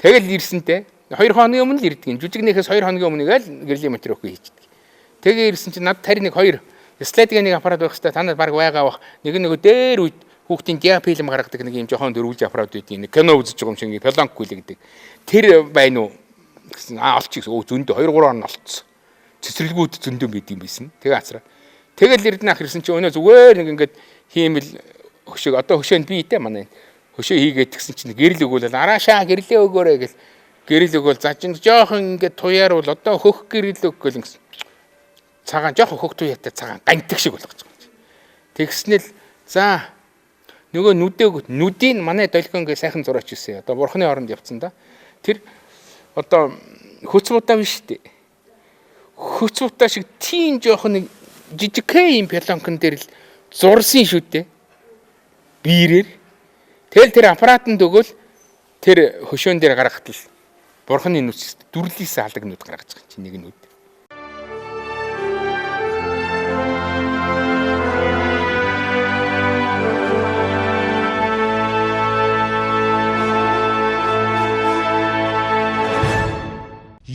Тэгэл ирсэнтэй 2 хоногийн өмнө л ирдэг. Жүжигнийхээс 2 хоногийн өмнө гээл гэрлийн материал хийчихдэг. Тэгээ ирсэн чинь над тарь нэг 2 слайдгийн нэг аппарат байх хэвээр танад баг байгаа бах. Нэг дээр үед хүүхдийн диафильм гаргадаг нэг юм жоохон дөрвөлж аппарат үүдийн нэг кино үзэж байгаа юм шиг пеланк хүлэгдэг. Тэр байна уу гэсэн олчих зөндөө 2 3 он олцсон. Цэцэрлэгүүд зөндөө байд юм байсан. Тэгээ асраа. Тэгэл Эрдэнэ ах ирсэн чинь өнөө зүгээр нэг ингээд хиймэл хөшөөг одоо хөшөөнд би идэ манай. Хөшөө хийгээд гисэн чинь гэрэл өгөөл араашаа гэрлээ өгөөрэй гэл. Гэрэл өгөөл за чинь жоохон ингээд туяар бол одоо хөх гэрэл өгөөл гэсэн. Цагаан жоохон хөх туяатай цагаан гантик шиг болгож байгаа. Тэгснэл за нөгөө нүдийг манай долгионгээ сайхан зураач ирсэн. Одоо бурхны оронд явцсан да. Тэр одоо хөц мутаа биш үү? Хөц мутаа шиг тийм жоохон нэг жижигхэн юм пеланкн дээр л зурсан шүү дээ. Биерээр. Тэгэл тэр аппаратанд өгөөл тэр хөшөөн дээр гаргахад л бурхны нүц дүрлээс алдаг нүд гаргаж байгаа чинь нэг нүд.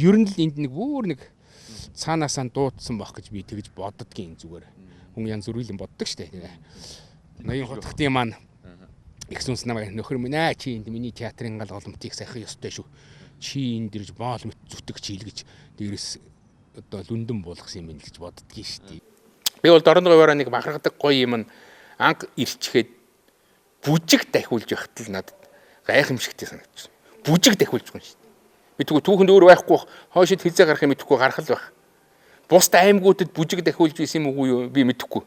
Ер нь л энд нэг бүр нэг цаанаасаа дуудсан байх гэж би тэгж боддгийн зүгээр. Хүн янз бүрийн боддог штэ. Ноён хотгтын маань их сүнс намайг нөхөр минь аа чи энд миний театрын гал голомтыг сайхан ёстой шүү. Чи энд ирж боол мэт зүтг чийл гэж дээрээс одоо лүндэн болгосон юм гэж боддгийн штэ. Би бол дорн говьороо нэг бахархдаг гоё юм анх ирчихэд бүжиг дахиулж явахт л надад гайхамшигтай санагдсан. Бүжиг дахиулж байгаа штэ. Би түүхэнд өөр байхгүй хойшид хизээ гарах юм мэдэхгүй гарах л байх. Бусд аймагуудад бүжиг дахиулж байсан юм уу юу би мэдэхгүй.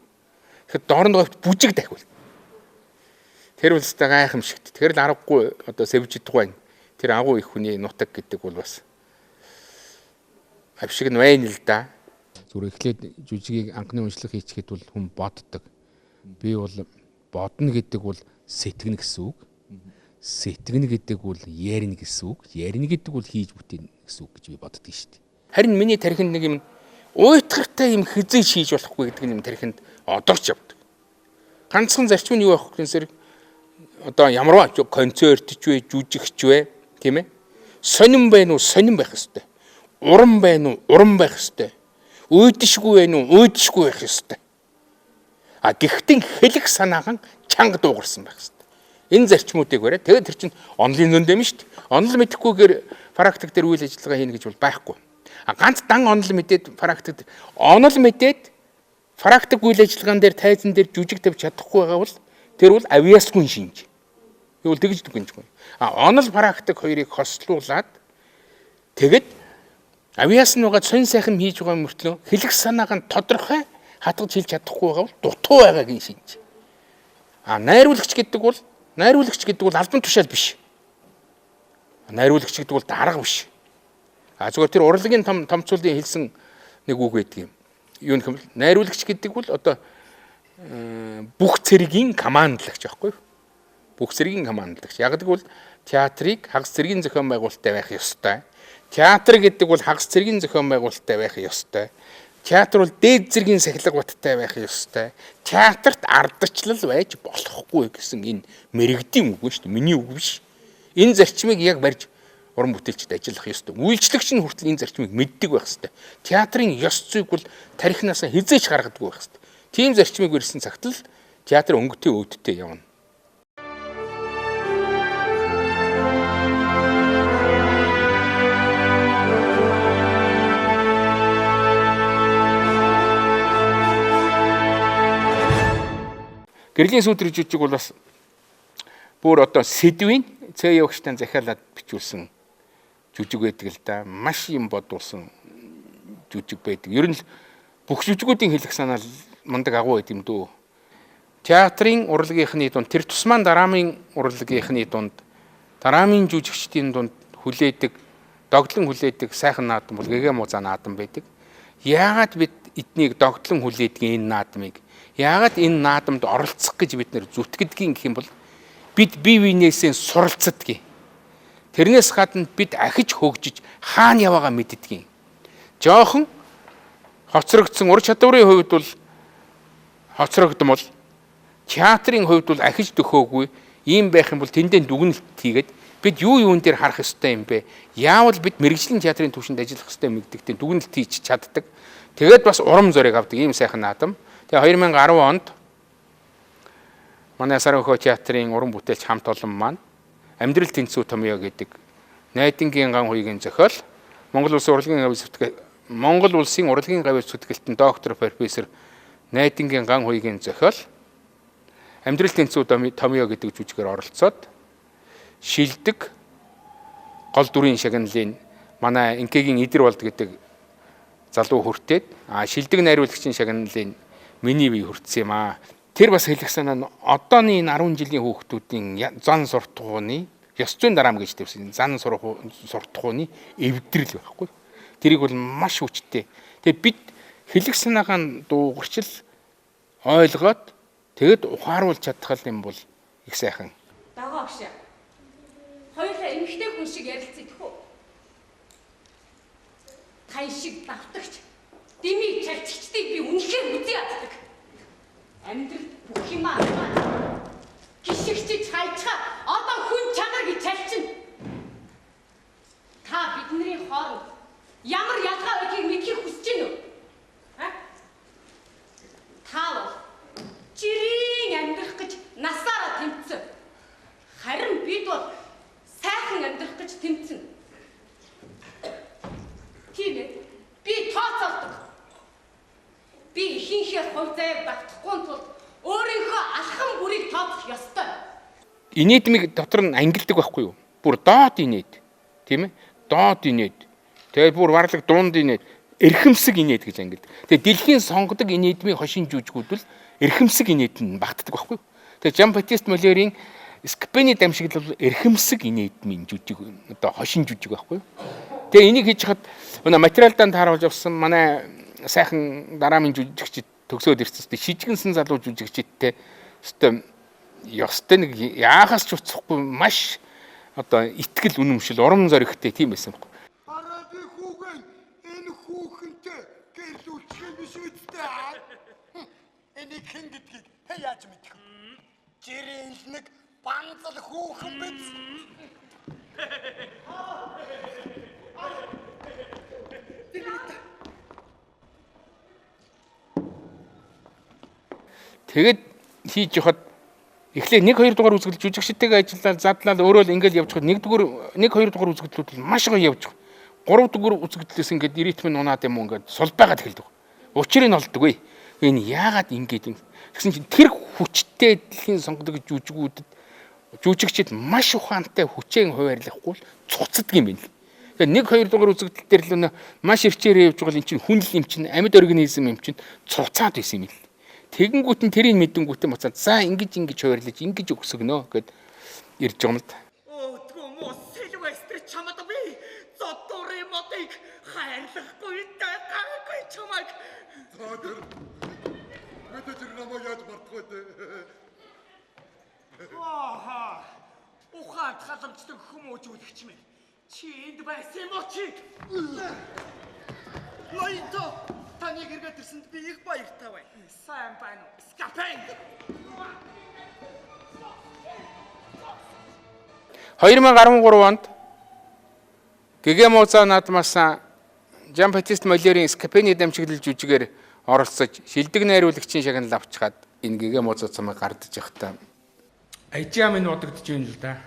Тэгэхээр дорн говьт бүжиг дахиул. Тэр бол өстой гайхамшигт. Тэр л аргагүй одоо сэвжидэх байна. Тэр агуу их хүний нутаг гэдэг бол бас авшиг нь байна л да. Зүгээр эхлээд жүжигийг анхны уншлах хийчихэд бол хүн боддог. Би бол бодно гэдэг бол сэтгэнэ гэсэн үг. Сэтгэнэ гэдэг бол ярина гэсэн үг. Ярина гэдэг бол хийж бүтээн гэсэн үг гэж би боддог шүү дээ. Харин миний тархинд нэг юм уйтгартай юм хизээ шийж болохгүй гэдэг юм тархинд одоорч явдаг. Ганцхан зарчим нь юу байх вэ гэхээр одоо ямарваа концерт ч вэ, жүжигч вэ, тийм ээ? Сонин байна уу, сонин байх ёстой. Уран байна уу, уран байх ёстой. Уйдшгүй байна уу, уйдшгүй байх ёстой. Гэхдээ хэлэх санаахан чанга дуугарсан байх ёстой. Энэ зарчмуудыг бариа. Тэгээд тэр чинь онлын зөнд юм шүү дээ. Онл мэдэхгүйгээр практик дээр үйл ажиллагаа хийнэ гэж бол байхгүй. Ганц дан онл мэдээд практик онл мэдээд практик үйл ажиллагаан дээр тайзан дээр жүжиг тавьж чадахгүй байгаа бол тэр бол авиасгүй шинж. Юу л тэгж дүгнжгүй. Онл практик хоёрыг хослуулад тэгэд авиас нь байгаа сонь сайхан хийж байгаа мөртлөө хэлэх санааг нь тодорхой хатгаж хэлж чадахгүй байгаа бол дутуу байгаагийн шинж. Найруулагч гэдэг бол албан тушаал биш. Найруулагч гэдэг бол дарга биш. Зүгээр тэр урлагийн томцуулын хэлсэн нэг үг байдаг юм. Юу нөхөм найруулагч гэдэг бол одоо бүх цэрэгийн командлагч байхгүй юу? Бүх цэрэгийн командлагч. Яг гэдэг бол театрыг хагас цэрэгийн зохион байгуулалттай байх ёстой. Театр гэдэг бол хагас цэрэгийн зохион байгуулалттай байх ёстой. Театр бол дээд зэргийн сахилга баттай байх ёстой. Театрт ардчлал байж болохгүй гэсэн энэ мэрэгдийн үг шүү дээ. Миний үг биш. Энэ зарчмыг яг барьж уран бүтээлчд ажиллах ёстой. Үйлчлэгч нь хүртэл энэ зарчмыг мэддэг байх ёстой. Театрын ёс зүйг бол тарихнаас хизээч гаргадаггүй байх ёстой. Тийм зарчмыг барьсан цагт л театр өнгөтэй өвдөлтөй явна. Гэрлийн сүдрэг жүжиг бол бас бүр одоо сэдвийн цээ явагчтай захиалаад бичүүлсэн жүжиг байдаг л да. Маш юм бодуулсан жүжиг байдаг. Ер нь бүх жүжигүүдийн хэлэх санаа мундаг агуу байд юм дөө. Театрын урлагийнхны дунд тэр тусмаа драмын урлагийнхны дунд драмын жүжигчдийн дунд хүлээдэг, догтлон хүлээдэг сайхан наадам бол гэгээ муу зан наадам байдаг. Яагаад бид эднийг догтлон хүлээдэг энэ наадмыг? Яагаад энэ наадамд оролцох гэж бид нэр зүтгэдгийг гэх юм бол бид бие биенээсээ суралцдгийг. Тэрнээс гадна бид ахиж хөгжиж хаана яваагаа мэддгийг. Жохон хоцрогдсон ур чадварын хувьд бол хоцрогдмол, театрын хувьд бол ахиж дөхөөгүй ийм байх юм бол тэндээ дүгнэлт хийгээд бид юун дээр харах ёстой юм бэ? Яавал бид мэрэгжлийн театрын түвшинд ажиллах ёстой мэддэгтэй дүгнэлт хийж чаддаг. Тэгээд бас урам зориг авдаг ийм сайхан наадам. Тэгээ 2010 онд манай Сарвхөө театрын уран бүтээлч хамт олон маань Амьдрал тэнцүү томьёо гэдэг найдангийн ган хуйгийн зохиол Монгол Улсын урлагийн гавьяа зүтгэлтэн доктор профессор найдангийн ган хуйгийн зохиол Амьдрал тэнцүү томьёо гэдэг жүжигээр оролцоод шилдэг гол дүрийн шагналын манай Инкегийн Идэр болд гэдэг залуу хүртээд шилдэг найруулагчийн шагналын миний бие хүртсэн юм аа. Тэр бас хэлэх санаа нь одооний энэ 10 жилийн хүүхдүүдийн зан суртахууны ёс зүйн дараам гэж тавьсан зан суртахууны эвдрэл байхгүй. Тэрийг бол маш хүчтэй. Тэгээ бид хэлэх санаагаа дуугарчил ойлгоод тэгэд ухааруулж чадхал юм бол их сайхан.
Дагаа агш. Хоёулаа эмэгтэй хүн шиг ярилцдаг хөө. Тань шиг давтагч дими чалчигчдыг би үнэхээр үзье яддаг. Амьдрал бүх юм аа. Гişгчиж хайчаа одоо хүн чанар гэж чалчин. Та бидний хооронд ямар ялгаа байдгийг мэдхийг хүсэж байна уу? Та бол жирийн амьдрах гэж насаараа тэмцсэн. Харин бид бол сайхан амьдрах гэж тэмцэн. Тийм ээ. Би тооцоолдог. Би ихэнхээр хувь заяа багтахгүй тул өөрийнхөө алхам бүрийг тооцох ёстой.
Инээдмийг дотор нь ангилдаг байхгүй юу? Бүр доод инээд. Тийм ээ? Доод инээд. Тэгээд бүр варлаг дунд инээд. Эрхэмсэг инээд гэж ангилдаг. Тэгээд дэлхийн сонгодог инээдмийн хошин жүжигүүд бол эрхэмсэг инээд нь багтдаг байхгүй юу? Тэгээд Жан Батист Молерийн Скпений дамжиглал эрхэмсэг инээдмийн жүжиг одоо хошин жүжиг байхгүй юу? Тэгээ энийг хийж хад материалдаа тааруулж авсан манай сайхан дараамын жүжигчид төгсөөд ирсэн шижгэнсэн залуу жүжигчидтэй өстой ёстой нэг яахаас ч уцахгүй маш одоо итгэл үнэмшил урам зоригтой тийм байсан байхгүй.
Арааби хүүгэн энэ хүүхэнтэй гэрл Энийг хэн гэдгийг хэн яаж мэдэх вэ? Жирийн л нэг банзал хүүхэн биз.
Тэгэд хийж явахад эхлээ 1 2 дугаар үзэгдэл жүжигчтэйгээ ажиллаад задлаад өөрөө л ингээл явж хад 1 2 дугаар үзэгдлүүд маш гоё явж байгаа. 3 дугаар үзэгдлээс ингээд ритм нь унаад юм уу ингээд сул байгаад эхэлдэг. Учрыг нь олддог. Энэ яагаад ингээд юм? Тэгсэн чинь тэр хүчтэй дэлхийн сонгодог жүжигчид маш ухаантай хүчээр хуваарлахгүй цуцдаг юм байна. Тэгэхээр 1 2 дугаар үзэгдэл дээр л маш ирчээр явж байгаа энэ чинь хүнл юм чинь амьд организм юм чинь цуцаад байсан юм. Тэгэнгүүт нь тэрийг мэдэнгүүтээ буцаад за ингэж хуваарлаж ингэж өгсгөнөө гэд ирж байгаа юм л да.
Өдгөө муу Сильвестр чамд би зодорын мотыг хайрлахгүй гайгүй чамайг.
Заадэр. Мэдээж намайг яаж мартах вэ?
Ааха. Ухаан халамжтай хүмүүжүүлэгч минь. Чи энд байсан юм уу чи? Лойто таныг эргээд ирсэнд би их баяртай байна. Сайн байна уу? Скапен.
2013 онд Гегемоза наадмаас Жан Батист Молерийн Скапений дамжиглал жүжигээр оролцож шилдэг найруулагчийн шагнал авчгаад энэ Гегемоза цамыг гардаж явахдаа ажаа минь удагдж байна л да.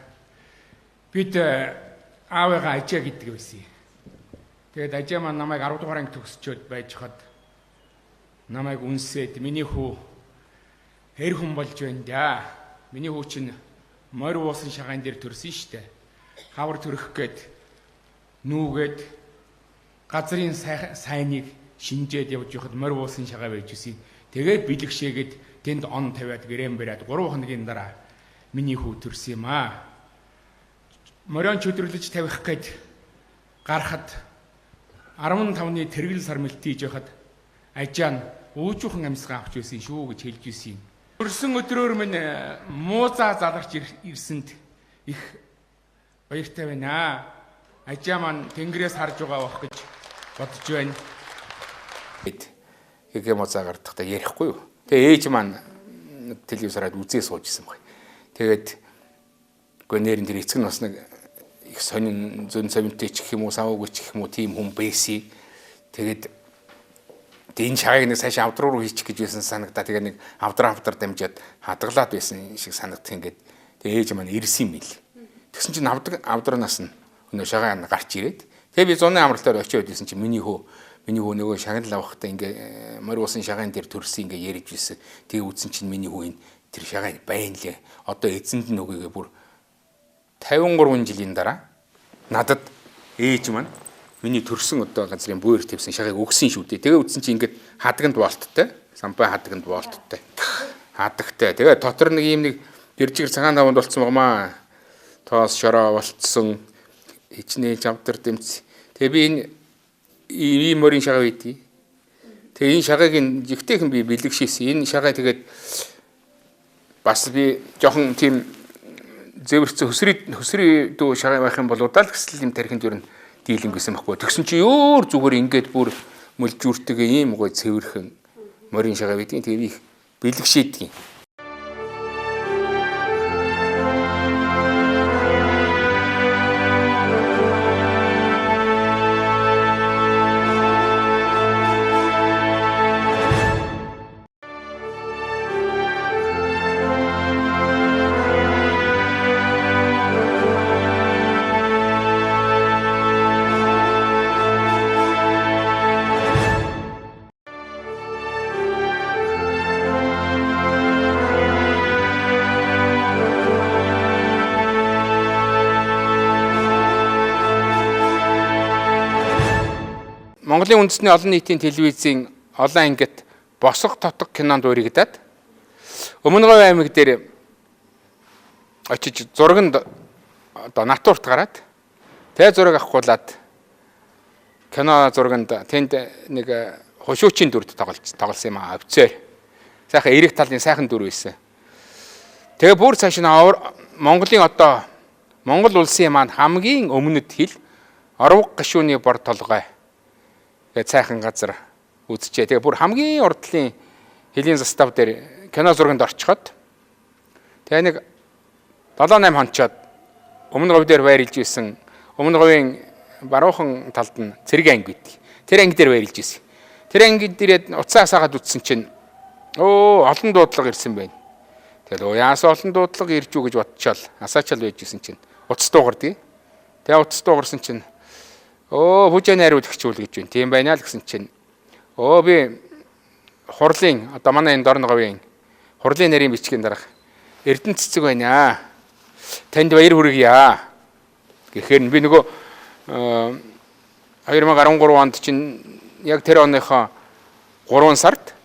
Бид аавыгаа ажаа гэдэг байсан. Тэгээд ажаа маань намайг 10 дугаар анги төгсчөөд байж хад намайг үнсээд миний хүү хэр хүн болж байна да. Миний хүү чинь морь уусан шагаан дээр төрсөн штэ. Хавар төрөх гээд нүүгээд газрын сайныг шинжээд явж байхад морь уусан шагаа байж үсэн. Тэгээд бэлгшээгээд тэнд он тавиад гэрэн бариад 3 хоногийн дараа миний хүү төрсөн юм аа. Морион чөдөрлөж тавих гээд гарахад 15-ны тэргэл сар мэлтийж байхад ажаа нь өөжүүхэн амьсгаа авч байсан шүү гэж хэлж ирсэн юм. Өрсөн өдрөөр минь муузаа заларч ирсэнд их баяртай байна. Ажаа маань тэнгэрээс харж байгаа бох гэж бодож байна. Гэгээ муузаа гардахдаа ярихгүй юу. Тэгээ ээж маань телевизораад үзээ суужсэн баг. Тэгээд гонерэн тэр эцэг нь бас нэг их сонин зөн совинтэй ч гэх юм уу саваагүй ч гэх юм уу тийм хүн байсан. Тэгээд энэ шагааг нэг цааш авдруу руу хийчих гэж байсан санагдаа. Тэгээ нэг авдар дамжаад хадгалаад байсан шиг санагдах ингээд тэгээ ээж маань ирсэн юм бил. Тэгсэн чинь авдранаас нь өнөө шагаа гарч ирээд тэгээ би зуны амралтаар очиод байсан чинь миний хөө нөгөө шагнал авахтаа ингээ морь уусан шагаан дээр төрсөн ингээ ярьж байсан. Тэгээ үзсэн чинь миний хөө энэ тэр шагаан байна лээ. Одоо эзэнд нь өгөөгээ бүр 53 жилийн дараа надад ээж маань миний төрсөн одоо газрын буур тавьсан шагааг өгсөн шүү дээ. Тэгээ үзсэн чинь ингээд хадганд болттой. Самбай хадганд болттой. Хадагтай. Тэгээ дотор нэг юм нэг бэржиг цагаан даванд болцсон багмаа. Тоос шороо болцсон. Хичнээн чамтар дэмц. Тэгээ би энэ ийм морин шагаа үйдий. Тэгээ энэ шагааг жигтэйхэн би бэлэгшээсэн. Энэ шагаа тэгээд бас би жоохон тийм зэвэрцэн хөсрий дүү шагаа байх юм бол удаал гэсэл юм тархинд юу дийлэн гэсэн байхгүй. Тэгсэн чи өөр зүгээр ингээд бүр мөлжүүртэйгээ ийм гоё цэвэрхэн морин шагаа байдгийн. Тэгээ би их бэлэгшээдгийн. Монголын үндэсний олон нийтийн телевизийн олон ангит босго тотог кинонд уригдаад Өмнөговь аймаг дээр очиж зурагт одоо натурт гараад тэ зураг авахгуулаад кино зурагт тэнд нэг хушуучийн дүрд тоглосон юм аа. Өвцөөр. Сайхан эрэг талын сайхан дүр байсан. Тэгээ бүр цааш нь Монголын одоо Монгол улсын маань хамгийн өмнөд хил Орвог гашууны бор толгой сайхан газар үзчихээ. Тэгээ бүр хамгийн урдлын Хилийн застав дээр кино зурганд орчиход тэгээ нэг 7-8 хончоод өмнө говь дээр байрлж исэн өмнө говийн баруухан талд нь цэрэг анги гэдэг. Тэр анги дээр байрлж исэн. Тэр анги дээрээ уцаа асаагаад үтсэн чинь олон дуудлага ирсэн байна. Тэгээд яасан олон дуудлага ирж үү гэж бодчихвол асаачаал байж исэн чинь уцс дуугардаг. Тэгээ уцс дуугарсан чинь бүжээ найруулагч үл гэж байна. Тийм байна л гэсэн чинь би хурлын одоо манай энэ Дорн говийн хурлын нарийн бичгийн дарга Эрдэнэ цэцэг байна. Танд баяр хүргье. Гэхээр би нөгөө 2013 онд чинь яг тэр оныхоо 3 сард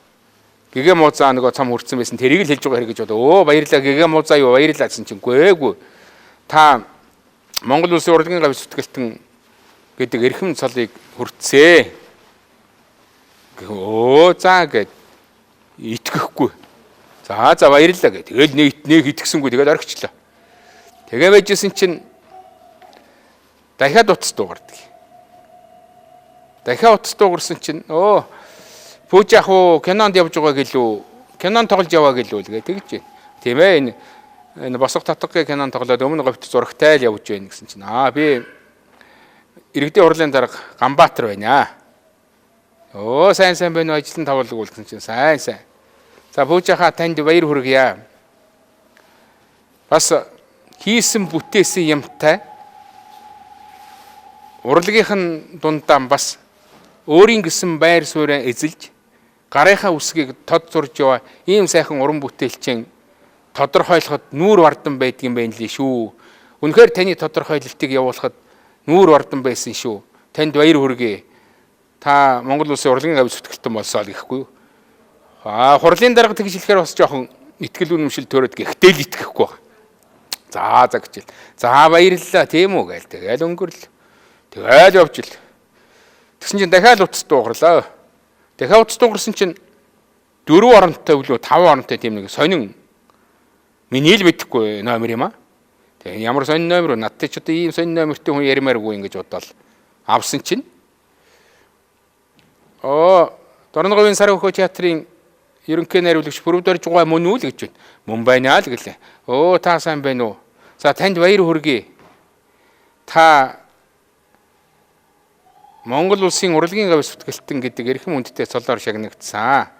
гэгээ муузаа нөгөө цам хүрсэн байсан. Тэрийг л хэлж байгаа хэрэг гэж бодоо. Баярлалаа гэгээ муузаа юу баярлалаа гэсэн чинь гээгүй. Та Монгол Улсын урлагийн гавь зүтгэлтэн гэдэг эрхэм цолыг хүртсээ. За гэд итгэхгүй. За баярлалаа гэ. Тэгэл нэг итгэсэнгүй тэгэл орхичлаа. Тэгээ байжсэн чинь дахиад утас дуугардаг. Дахиад утас дуугарсан чинь пүүж яах уу кинонд явж байгаа гэлүү. Кинонд тоглож яваа гэлүү л гэ тэгж байна. Тийм ээ энэ босго татгагийн кинонд тоглоод өмнө говьт зурагтай л явж байна гэсэн чинь би иргэдийн хурлын дарга Ганбаатар байна. Сайн байна уу ажлын тавлаг үлдсэн чинь сайн. За пүүж яхаа танд баяр хүргье. Бас хийсэн бүтээсэн юмтай урлагийнх дундаа бас өөрийн гэсэн байр суурьаа эзэлж гарынхаа үсгийг тод зурж яваа ийм сайхан уран бүтээлчийн тодорхойлоход нүүр вардан байдгийн байна лээ шүү. Үнэхээр таны тодорхойлолтыг явуулахад нүүр вардан байсан шүү. Танд баяр хүргэе. Та Монгол Улсын урлагийн гавь зүтгэлтэн болсоо гэхгүй юу? Хурлын дарга тэгж хэлэхээр бас жоохон итгэл үнэмшил төрөөд гэхдээ л итгэхгүй байна. За гэж. За баярлалаа тийм үү гээл тэгэл өнгөрлөө. Тэгэл явж ил. Тэгсэн чинь дахиад утас дуугарлаа. Дахиад утас дуугарсан чинь 4 оронтой үлээ 5 оронтой тийм нэг сонин миний л мэдэхгүй номер юм аа. Тэгээ ямар сонин номер вэ? Надтай ч одоо ийм сонин номертэй хүн ярмааргүй ингэж бодоол авсан чинь Дорн говийн Сар хөхөө театрын ерөнхий найруулагч Бүрөвдөрж байгаа мөн үү л гэж байна. Мөн байна л гэлээ. Та сайн байна уу? За танд баяр хүргэе. Та Монгол Улсын урлагийн гавь зүтгэлтэн гэдэг эрхэм хүндтэй цолоор шагнагдсан.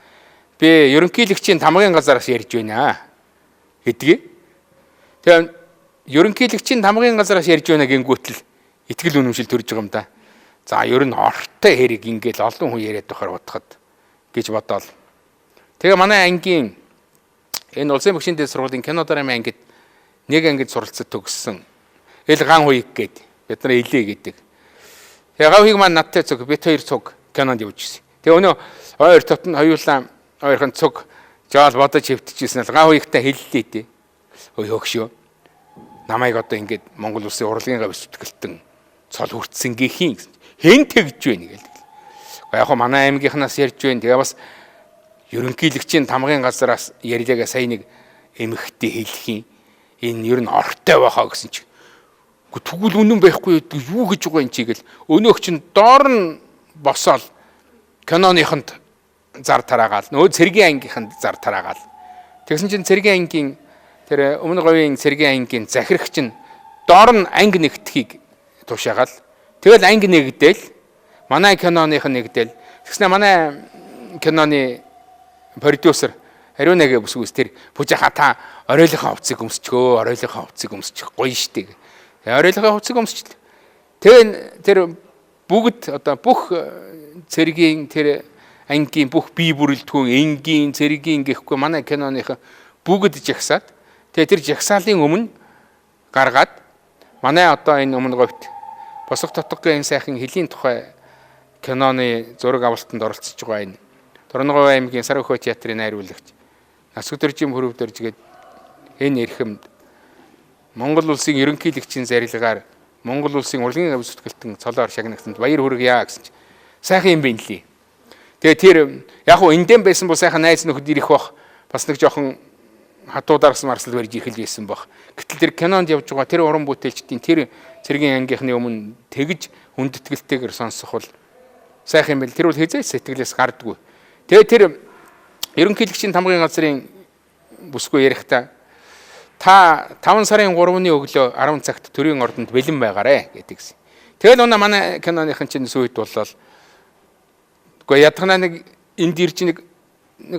Би ерөнхийлөгчийн тамгын газараас ярьж байна гэдгийг. Тэгээ ерөнхийлөгчийн тамгын газараас ярьж байна гингүүтэл итгэл үнэмшил төрж байгаа юм да. За ер нь ортой хэрэг ингээл олон хүн яриад байхаар бодоход гэж бодоол. Тэгээ манай ангийн энэ улсын багшийн дэд сургуулийн кино драмын ангид нэг ангид суралцад төгссөн Эл ган хуйг гээд бид нар илээ гэдэг. Тэгээ ган хуйг маань надтай цуг бит хоёр цуг кинонд явж ирсэн. Тэгээ өнөө хоёр тотон хоёулаа хоёрхан цуг жаал бодож хөвтчихсэн л ган хуйгтай хэллээ дээ. Хөөхшөө. Намайг одоо ингээд Монгол Улсын урлагийн гавь зүтгэлтэн цол хүртсэн гэхийн хэн тэгж байна гээл. Яг хоо манай аймгийнхнаас ярьж байна. Тэгээ бас ерөнхийлөгчийн тамгын газараас ярьлаагаа сая нэг эмхтэй хэлхийн энэ ер нь ортой байхаа гэсэн чи. Тэгвэл үнэн байхгүй юу гэж байгаа юм чи гэл өнөөх чин доор нь босоод киноныханд зар тараагаал нөө цэргийн ангийнханд зар тараагаал. Тэгсэн чин цэргийн ангийн тэр өмнө говийн цэргийн ангийн захирагч нь доор нь анги нэгтгэхийг тушаагаал. Тэгэл анги нэгдээл манай киноных нэгдээл. Тэгснэ манай киноны продюсер ариун нэгэ бүсгүйс тэр бүжиха та оройлохоо хувцыг өмсчгөө оройлохоо хувцыг өмсчих гоё штэ. Оройлохоо хувцыг өмсчихлээ. Тэгээ тэр бүгд одоо бүх цэргийн тэр ангийн бүх бие бүрэлдэхүүн энгийн цэргийн гэхгүй манай киноных бүгд жагсаад тэгээ тэр жагсаалын өмнө гаргаад манай одоо энэ өмнө говьт босго тотгогийн сайхан хөлийн тухай киноны зураг авалтанд оролцож байгаа энэ Дорноговь аймгийн Сар хөхөө театрын найруулагч Насгүдэржим Бүрөвдөрж гээд энэ эрхэмд Монгол Улсын ерөнхийлөгчийн зарилгаар Монгол Улсын урлагийн гавь зүтгэлтэн цолоор шагнагтанд баяр хүргье гэсэн чинь сайхан юм байна лээ. Тэгээ тэр яг хуу эндэн байсан бол сайхан найз нөхөд ирэх бах бас нэг жоохон хатуударсан марсал барьж ирэх байсан бах. Гэтэл тэр кинонд явж байгаа тэр уран бүтээлчдийн тэр цэргийн ангийнхны өмнө тэгж хүндэтгэлтэйгээр сонсох бол сайхан юм байл. Тэр бол хэзээ сэтгэлээс гардаггүй. Тэгээ тэр ерөнхийлөгчийн тамгын газрын бүсгүй ярихдаа та 5 сарын 3-ны өглөө 10 цагт төрийн ордонд бэлэн байгаарэ гэдэг гэсэн. Тэгэл өнөө манай киноныхын чинь сүйд боллоо. Гэхдээ ядгана нэг энд ирж нэг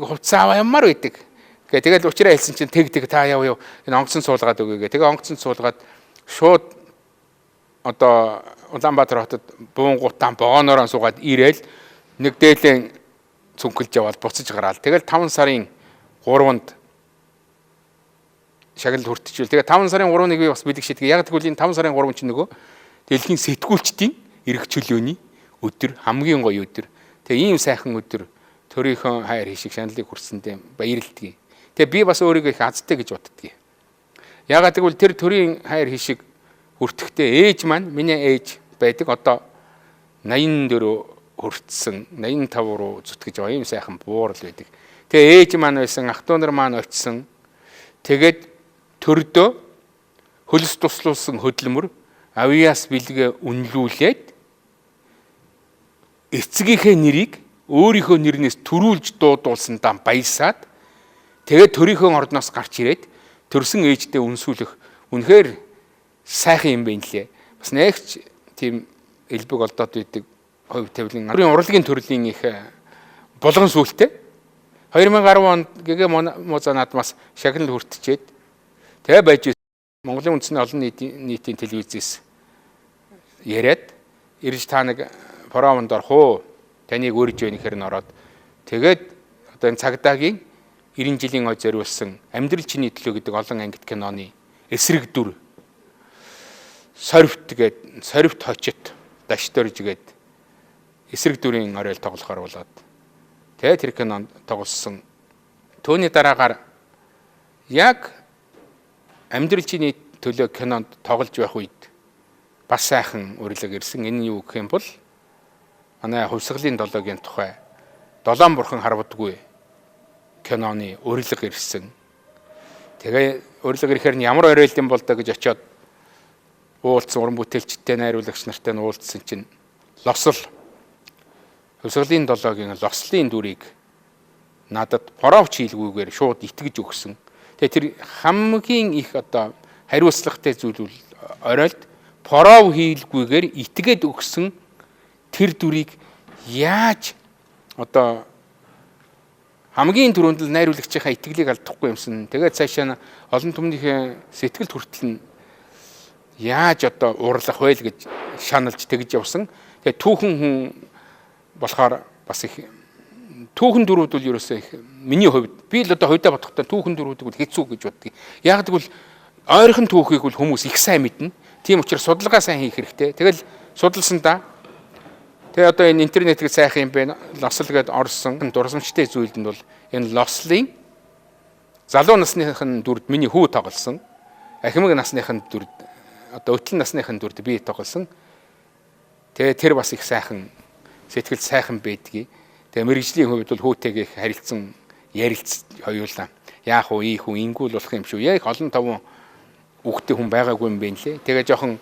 хувцас аваа ямаар байдаг. Тэгэл учраа хэлсэн чинь тэг та яв энэ онгоцон суулгаад өгье гэ. Тэгээ онгоцон суулгаад шууд одоо Улаанбаатар хотод буунгуудаа богоноороо суугаад ирээл нэг дээлэн цүнхэлж яваад буцаж гараал. Тэгэл 5 сарын 3-нд шагнал хүртчихвэл тэгээ 5 сарын 3-ыг би бас бэлэг шийдгээ. Яг тэгвэл энэ 5 сарын 3 чинь нөгөө дэлхийн сэтгүүлчдийн эрх чөлөөний өдөр, хамгийн гоё өдөр. Тэгээ ийм сайхан өдөр төрийнхөө хайр хишиг шаналлыг хүрсэндээ баярлалдгийг. Тэгээ би бас өөрийгөө их азтай гэж боддгийг. Ягаад гэвэл тэр төрийн хайр хишиг хүртэхдээ ээж маань миний ээж байдаг одоо 84 хүртсэн 85 руу зүтгэж байгаа ийм сайхан буурал байдаг. Тэгээ ээж маань байсан, ах トゥ нар маань очсон. Тэгээд төрдөө хөлс туслуулсан хөдөлмөр авьяас бэлгээ үнэлүүлээд эцгийнхээ нэрийг өөрийнхөө нэрнээс төрүүлж дуудуулсандаа баясаад тэгээд төрийнхөө ордноос гарч ирээд төрсөн ээждээ үнсүүлэх үнэхээр сайхан юм байна лээ. Бас нэгч тийм элбэг олдоод байдаг хувь тавилын урлагийн төрлийн их болгон сүултээ 2010 онд ГГ муза наадмаас шагнал хүртчихэд тэгээ байж Монголын үндэсний олон нийтийн телевизээс яриад ирж та нэг програмд орох уу? Таныг өөрж байна гэхээр н ороод тэгээд одоо энэ цагдаагийн 90 жилийн ой зориулсан амьдрал чиний төлөө гэдэг олон ангит киноны эсрэг дүр сорвт хочит дашторж гээд эсрэг дүрийн орой тоглохоор болоод тэгээд тэр кинонд тоглосон. Төвний дараагаар яг амьдрал чиний төлөө кинонд тоглож байх үед бас сайхан урилга ирсэн. Энэ юу гэх юм бол манай хувьсгалын долоогийн тухай Долоон бурхан харвдаггүй киноны урилга ирсэн. Тэгээ урилга ирэхээр нь ямар орой юм бол да гэж очиод уулзсан уран бүтээлчтэй найруулагч нартай нь уулзсан чинь лосол хувьсгалын долоогийн лослын дүрийг надад поровч хийлгүйгээр шууд итгэж өгсөн. Тэгээ тэр хамгийн их одоо хариуцлагатай зүйл бол оройд поров хийлгүйгээр итгээд өгсөн тэр дүрийг яаж одоо хамгийн түрүүнд л найруулагчийнхаа итгэлийг алдахгүй юмсан. Тэгээд цаашаа олон түмнийхээ сэтгэлд хүртэл нь яаж одоо уурлах вэ гэж шаналж тэгж явсан. Тэгээд түүхэн хүн болохоор бас их түүхэн дөрүүд бол ерөөсөө их миний хувьд би л одоо хувьдаа бодохдоо түүхэн дөрүүдийг бол хэцүү гэж боддог. Яг гэвэл ойрхон түүхийг бол хүмүүс их сайн мэднэ. Тийм учраас судалгаа сайн хийх хэрэгтэй. Тэгэл судалсандаа тэгээ одоо энэ интернетийг сайхан юм бэ лосл гэдээ орсон дурсамжтай зүйлд нь бол энэ лослын залуу насныхын дүрд миний хүү тоглосон. Ахимаг насныхын дүрд одоо өтөл насныхын дүрд би тоглосон. Тэгээ тэр бас их сайхан сэтгэл сайхан байдгийг. Тэгээ мэрэгжлийн хувьд бол хүүтэйгээ харилцсан ярилц хоёулаа. Яах вэ, ийх үү, ингүүл болох юм шүү. Яг олон таван үгтэй хүн байгаагүй юм байна лээ. Тэгээ жоохон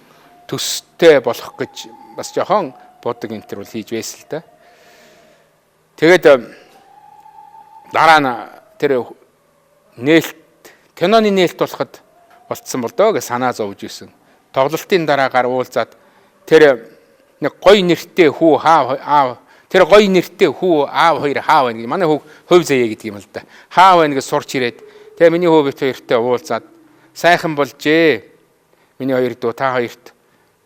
төстэй болох гэж бас жоохон бодог энэ төр бол хийж байсан л да. Тэгээд дараа нь тэр нээлт киноны нээлт болоход болцсон бол доо гэж санаа зовж исэн. Тоглолтын дараагаар уулзаад тэр нэг гоё нэртэй хүү аав тэр гоё нэртэй хүү аав хоёр хаав байна гэж манай хувь заяа гэдэг юм л да. Хаав байна гэж сурч ирээд тэгээ миний хүү бит хоёртой уулзаад сайхан болжээ. Миний хоёр дуу та хоёрт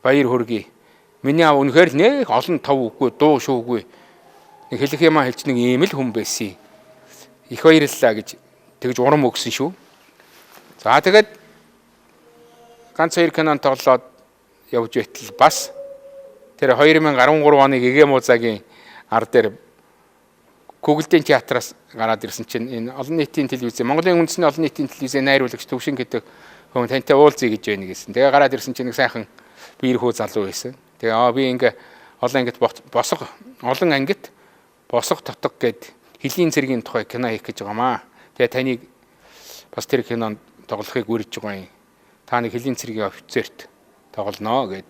баяр хүргэе. Миний аав үнэхээр нэг олон тав үгүй дуу шуугүй. Нэг хэлэх юмаа хэлж нэг ийм л хүн байсан. Их баярлалаа гэж тэгж урам өгсөн шүү. За тэгээд ганц хоёр кинон тоглоод явж байтал бас тэр 2013 оны ГГ музагийн ар дээр Гүгэлтийн театраас гараад ирсэн чинь энэ олон нийтийн телевиз Монголын үндэсний олон нийтийн телевизийн найруулагч Төвшин гэдэг хүн тантай уулзъя гэж байна гэсэн. Тэгээ гараад ирсэн чинь нэг сайхан биер хөө залуу байсан. Тэгээ би ингээ олон ангит босго олон ангит босго тотог гэд хөлийн цэргийн тухай кино хийх гэж байгаамаа. Тэгээ таныг бас тэр кинонд тоглохыг үрж байгаа юм. Та нэг хөлийн цэргийн офицерт тоглоно гэд.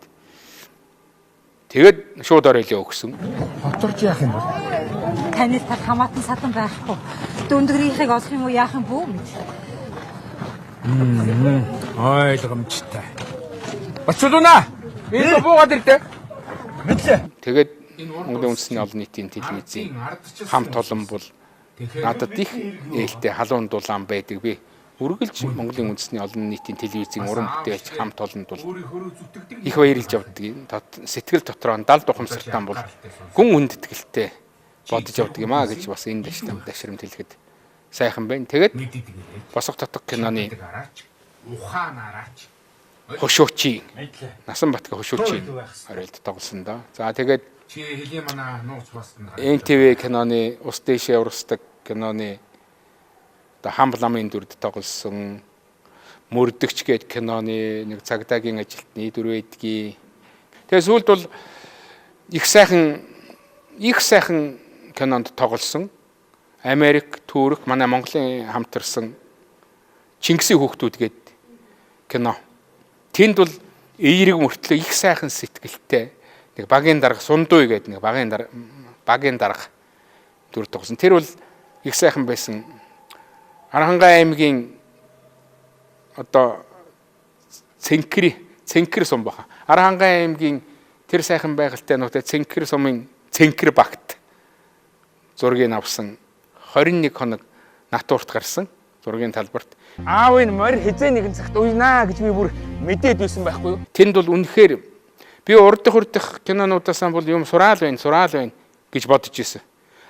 Тэгээд шууд оройлоо өгсөн.
Хоторч яах юм бол?
Танаас хамаатан садан байхгүй.
Дүндгэрийнхийг олох юм уу яах юм бүү мэд.
Ойлгомжтой. Очилуна. Энэ буугаад ирдэ. Мэдлээ.
Тэгээд Монголын үндэсний олон нийтийн телевизийн хамт олон бол надад их ээлтэй халуун дулаан байдаг би. Үргэлж Монголын үндэсний олон нийтийн телевизийн уран бүтээлч хамт олонд бол их баярлж явдаг. Сэтгэл дотроо 70 ухамсартан бол гүн үндэтгэлтэй бодож явдаг юм аа гэж бас энэ дашрамт хэлэхэд сайхан байна. Тэгээд босго татга киноны ухаанаараач Хошуучи Насанбатгийн Хошуучи оролт тоглосон да. За тэгээд
чи хэлийн манай нууц басна.
НТВ киноны ус дэшээ урсдаг киноны хамбал намын дүрд тоглосон мөрдөгч гээд киноны нэг цагдаагийн ажилтны дүр байдгийг. Тэгээ сүүлд бол их сайхан кинонд тоглосон. Америк, Турк, манай Монголын хамтарсан Чингисийн хүүхдүүд гээд кино. Тэнд бол эерэг мөртлөө их сайхан сэтгэлтэй нэг багийн дарга Сундуй гээд нэг багийн дарга дүр тоглосон. Тэр бол их сайхан байсан. Аранхай аймгийн одоо Цэнкэр сум баха. Аранхай аймгийн тэр сайхан байгальтай нутаг Цэнкэр сумын Цэнкэр багт зургийг авсан 21 хоног натуурт гарсан зургийн талбарт.
Аав энэ морь хизээ нэгэн цагт уйнаа гэж би бүр мэдээд байсан байхгүй юу?
Тэнд бол үнэхээр би урдах кинонуудаас бол юм сураал байна гэж бодож ирсэн.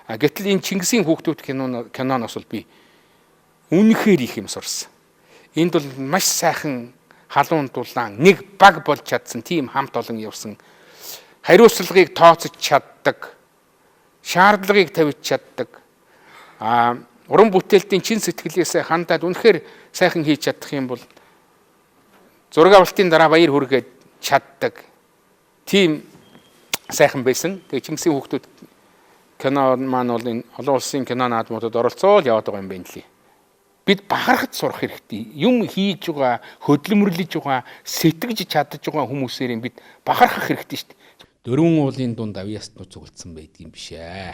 Гэтэл энэ Чингисийн хүүхдүүд киноноос бол би үнэхээр их юм сурсан. Энд бол маш сайхан халуун дулаан нэг баг болж чадсан тийм хамт олон явсан. Хариуцлагыг тооцож чаддаг. Шаардлагыг тавьж чаддаг. Уран бүтээлтийн чин сэтгэлээсээ хандаад үнэхээр сайхан хийж чадах юм бол зураг авалтын дараа баяр хүргээд чаддаг. Тийм сайхан байсан. Тэгээ Чингисийн хүүхдүүд кино маань бол энэ олон улсын кино наадмуудад оролцоол яваад байгаа юм байна лээ. Бид бахархаж сурах хэрэгтэй. Юм хийж байгаа, хөдөлмөрлөж байгаа, сэтгэж чадж байгаа хүмүүсээр бид бахархах хэрэгтэй шүү дээ. Дөрвөн уулын дунд авьяаснууд зүгэлцсэн байдгийн биш ээ.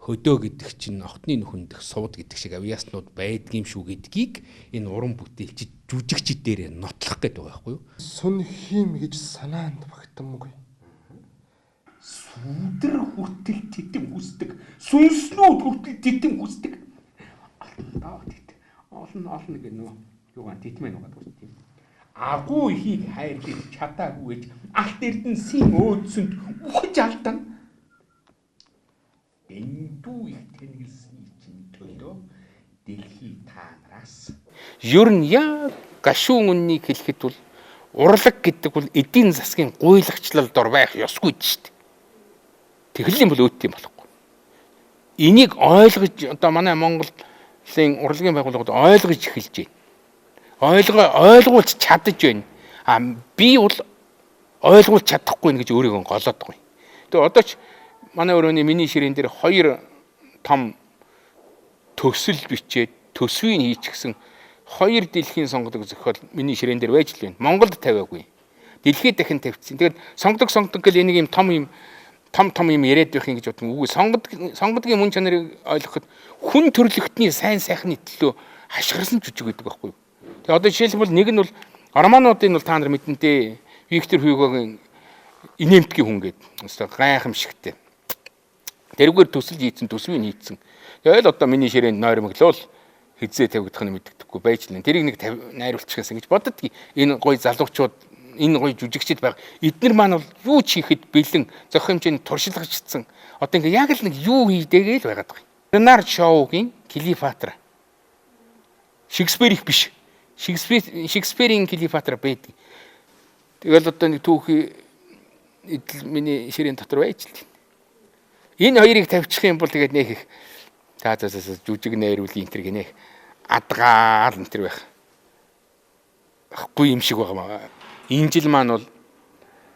Хөдөө гэдэг чинь охтны нөхөндөх сууд гэдэг шиг авьяаснууд байдгийм шүү гэдгийг энэ уран бүтээлчид жүжигчдээр нотлох гэдэг байгаа байхгүй юу?
Сүн хийм гэж санаанд багтамгүй.
Сүдэр хүртэл титэм хүсдэг. Сүнснүүд хүртэл титэм хүсдэг. Олон гэнэ юугаан титмэн угаад байна тийм. Агуу ихийг хайрлаж чадаагүй гэж алт эрдэнсийн өөдсөнд ухаж алдан. Эндүү их тэнгэлсний чинь төлөө дэлхий таанараас. Ер нь яг гашуун үннийг хэлэхэд бол урлаг гэдэг бол эдийн засгийн гуйлагчлал дор байх ёсгүй шүү дээ. Тэгэл юм бол өөд юм болохгүй. Энийг ойлгож одоо манай Монголын урлагийн байгууллагууд ойлгож эхэлж байна. Ойлгуулж чадаж байна. Би бол ойлгуулж чадахгүй нэ гэж өөрийгөө голоод байгаа юм. Тэгээ одоо ч манай өрөөний миний ширээн дээр 2 том төсөл бичээд төсвийг хийчихсэн 2 дэлхийн сонгодог зохиол миний ширээн дээр байж л байна. Монголд тавиагүй. Дэлхийд дахин тавьчихсан. Тэгээд сонгодог гэл энийг юм том юм яриад байх юм гэж бодсон. Үгүй сонгодгийн мөн чанарыг ойлгоход хүн төрлөختний сайн сайхны төлөө хашгирсан жүжиг гэдэг байхгүй юу? Тэгээ одоо жишээлбэл нэг нь бол Романуудын бол та нар мэднэ дээ. Виктор Хьюгогийн инээмтгийн хүн гэдэг. Гайхамшигтэй. Тэрүүгээр төсөл хийцэн, төсвийг хийцэн. Тэгэл одоо миний ширээнд нойрмоглол хизээ тавигдах нь мэддэггүй байж лээ. Тэрийг нэг найруулчихсан гэж боддгийг. Энэ гоё залуучууд, энэ гоё жүжигчид байгаа. Эднэр маань бол юу ч хийхэд бэлэн, зохио хэмжээний туршилгачдсан. Одоо ингээ яг л нэг юу хийдэгэй л байгаад байгаа юм. Бернард Шоугийн Клеопатра. Шекспир их биш. Шекспирийн Клеопатра байдаг. Тэгэл одоо нэг түүхий миний ширээн дотор байж л. Энэ хоёрыг тавьчих юм бол тэгээд нэг их жүжиг найруулын энэ гинэ адгаал энэ төр байх. Ахгүй юм шиг байгаа. Энэ жил маань бол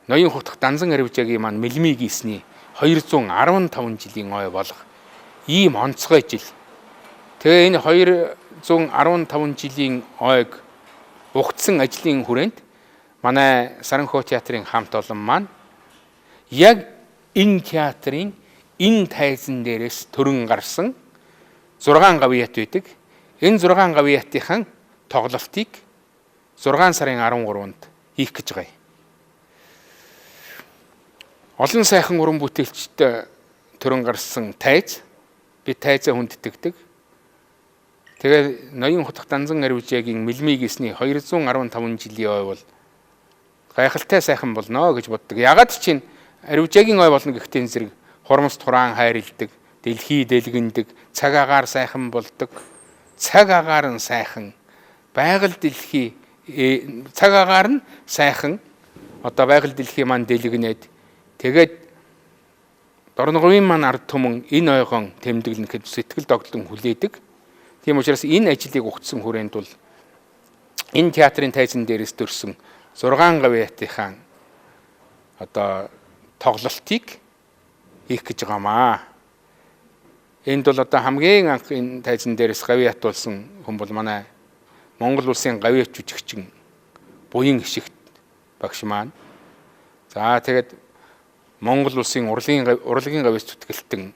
ноён хутх Данзан Аривжагийн маань мэлми гисний 215 жилийн ой болох ийм онцгой жил. Тэгээ энэ 215 жилийн ойг угтсан ажлын хүрээнд манай Саранхуу театрын хамт олон маань яг энэ театрын энэ тайзан дээрээс төрөн гарсан 6 гавьяат байдаг. Энэ 6 гавьяатынхан тоглолтыг 6 сарын 13-нд хийх гэж байгаа юм. Олон сайхан уран бүтээлчтэй төрөн гарсан тайз, би тайзаа хүндэтгдэг. Тэгээ ноён хотох Данзан Аривжаагийн мэлмий гэсний 215 жилийн ой бол гайхалтай сайхан болно гэж боддог. Ягаад чинь Аривжаагийн ой болно гэхдээ энэ зэрэг хурамс тураан хайрладаг, дэлхий дэлгэндэг, цаг агаар сайхан болдог. Цаг агаар нь сайхан, байгаль дэлхий цаг агаар нь сайхан. Одоо байгаль дэлхий маань дэлгэнээд тэгээд дорногын маань ард түмэн энэ ойгон тэмдэглэнэхэд сэтгэл догтлон хүлээдэг. Тийм учраас энэ ажлыг өгсөн хүрээнд бол энэ театрын тайзан дээрээс төрсөн 6 гавьяатынхаа одоо тоглолтыг хийх гэж байгаамаа. Энд бол одоо хамгийн анх энэ тайзан дээрээс гавьяат болсон хүн бол манай Монгол улсын гавьяат жүжигчин Буян Ишигт багш маань. За тэгээд Монгол улсын урлагийн гавьяат зүтгэлтэн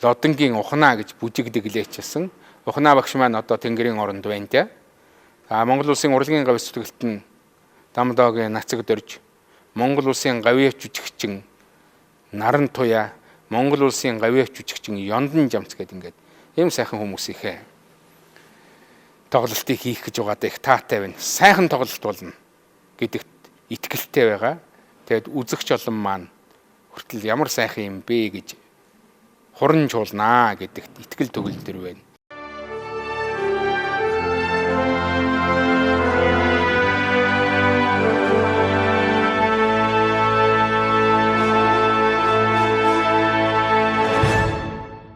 Лодонгийн Ухнаа гэж бүжигдэг лээчсэн. Ухнаа багш маань одоо Тэнгэрийн оронд байна те. А Монгол улсын урлагийн гавьяат зүтгэлтэн Дамдоогийн нацагд орж Монгол улсын гавьяат жүжигчин Наран Туяа, Монгол улсын гавьяат жүжигчин Ёндан Жамц гэдэг ингээд ийм сайхан хүмүүсийнхээ тоглолтыг хийх гэж байгаадаа их таатай байна. Сайхан тоглолт болно гэдэгт итгэлтэй байгаа. Тэгэд үзэгч олон маань хүртэл ямар сайхан юм бэ гэж хуран чуулнаа гэдэгт итгэл төгөлдөр байна.